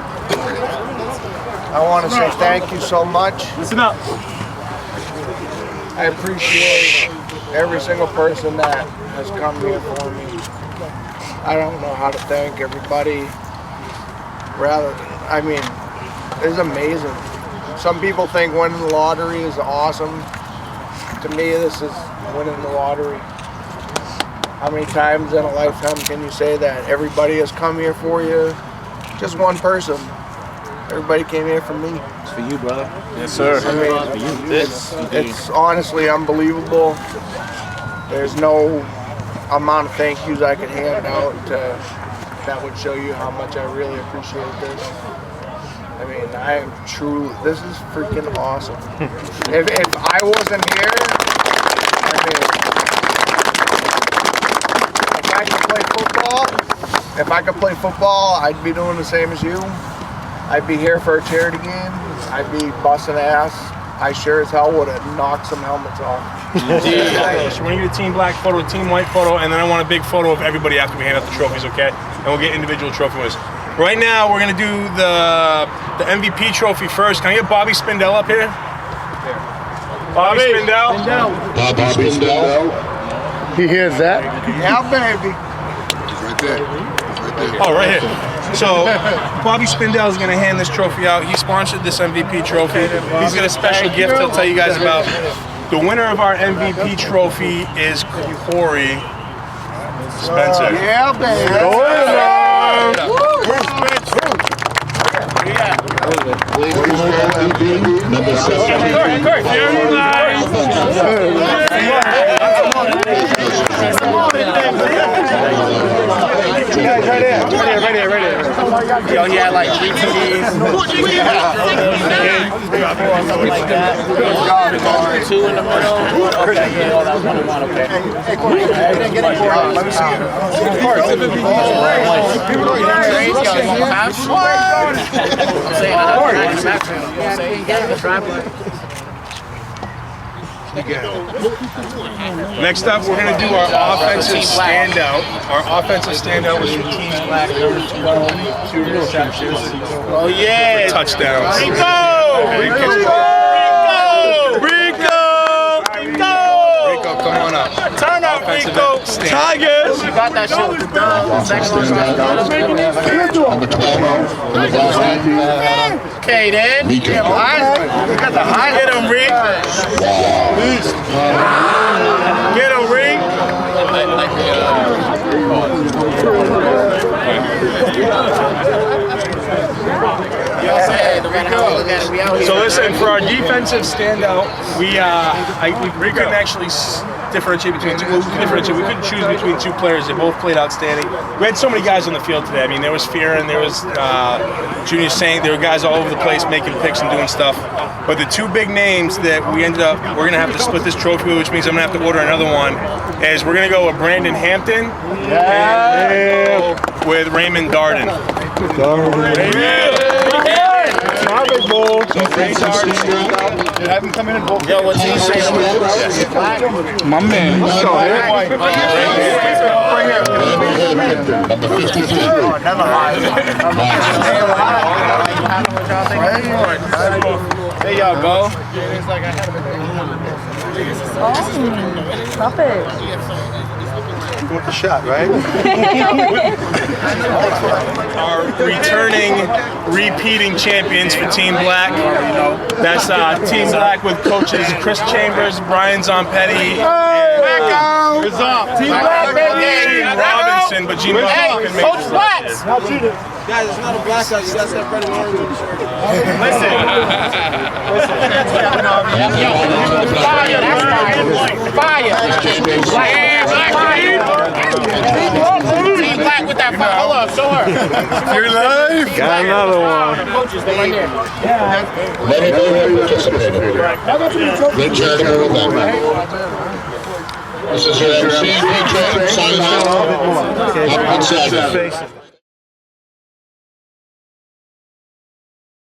I want to say thank you so much. Listen up. I appreciate every single person that has come here for me. I don't know how to thank everybody. I mean, it's amazing. Some people think winning the lottery is awesome. To me, this is winning the lottery. How many times in a lifetime can you say that? Everybody has come here for you. Just one person. Everybody came here for me. It's for you, brother. Yes, sir. I mean, it's honestly unbelievable. There's no amount of thank yous I could hand out that would show you how much I really appreciate this. I mean, I am true. This is freaking awesome. If I wasn't here, I mean, if I could play football, I'd be doing the same as you. I'd be here for a charity game. I'd be busting ass. I sure as hell would have knocked some helmets off. So we're gonna get a Team Black photo, Team White photo, and then I want a big photo of everybody after we hand out the trophies, okay? And we'll get individual trophy winners. Right now, we're gonna do the MVP trophy first. Can I get Bobby Spindell up here? Bobby Spindell. Bobby Spindell. He hears that? Yeah, baby. He's right there. Oh, right here. So, Bobby Spindell is going to hand this trophy out. He sponsored this MVP trophy. He's got a special gift he'll tell you guys about. The winner of our MVP trophy is Corey Spencer. Yeah, baby. Number Right here. Yo, he had like 3 TDs. Two in the middle. Okay, yeah, that was 1-1. Okay. Let me see it. Next up, we're going to do our offensive standout. Our offensive standout was from Team Black, number 12, 2 receptions. Oh, yeah. Touchdowns. Rico, come on up. Turn up, Rico. Tigers. You got that shit with the dub. Second one. Number 12. Okay, then. Rico. You got the high. Get him, Rick. Get him, Rick. So listen, for our defensive standout, we couldn't actually differentiate between two. We couldn't choose between two players. They both played outstanding. We had so many guys on the field today. I mean, there was Fear and there was Junior Saint. There were guys all over the place making picks and doing stuff. But the two big names that we're gonna have to split this trophy with, which means I'm gonna have to order another one, is we're gonna go with Brandon Hampton with Raymond Darden. Have him come in and vote. Yo, what's he saying? My man. Let's go. Number 53. There y'all go. Stop it. You want the shot, right? Our repeating champions for Team Black. That's Team Black with coaches Chris Chambers, Brian Zompetti, and Team Black, baby. Robinson, but Gene Buck can make Coach it. Black. Guys, it's not a blackout. You guys have red and orange on the shirt. Listen. Fire, that's fire. Team Black with that fire. Hold up, show her. You're live. Got another one. Coaches, they right here. Let everyone participate. Great charitable event. This is your MC, signing out. Have a good Saturday.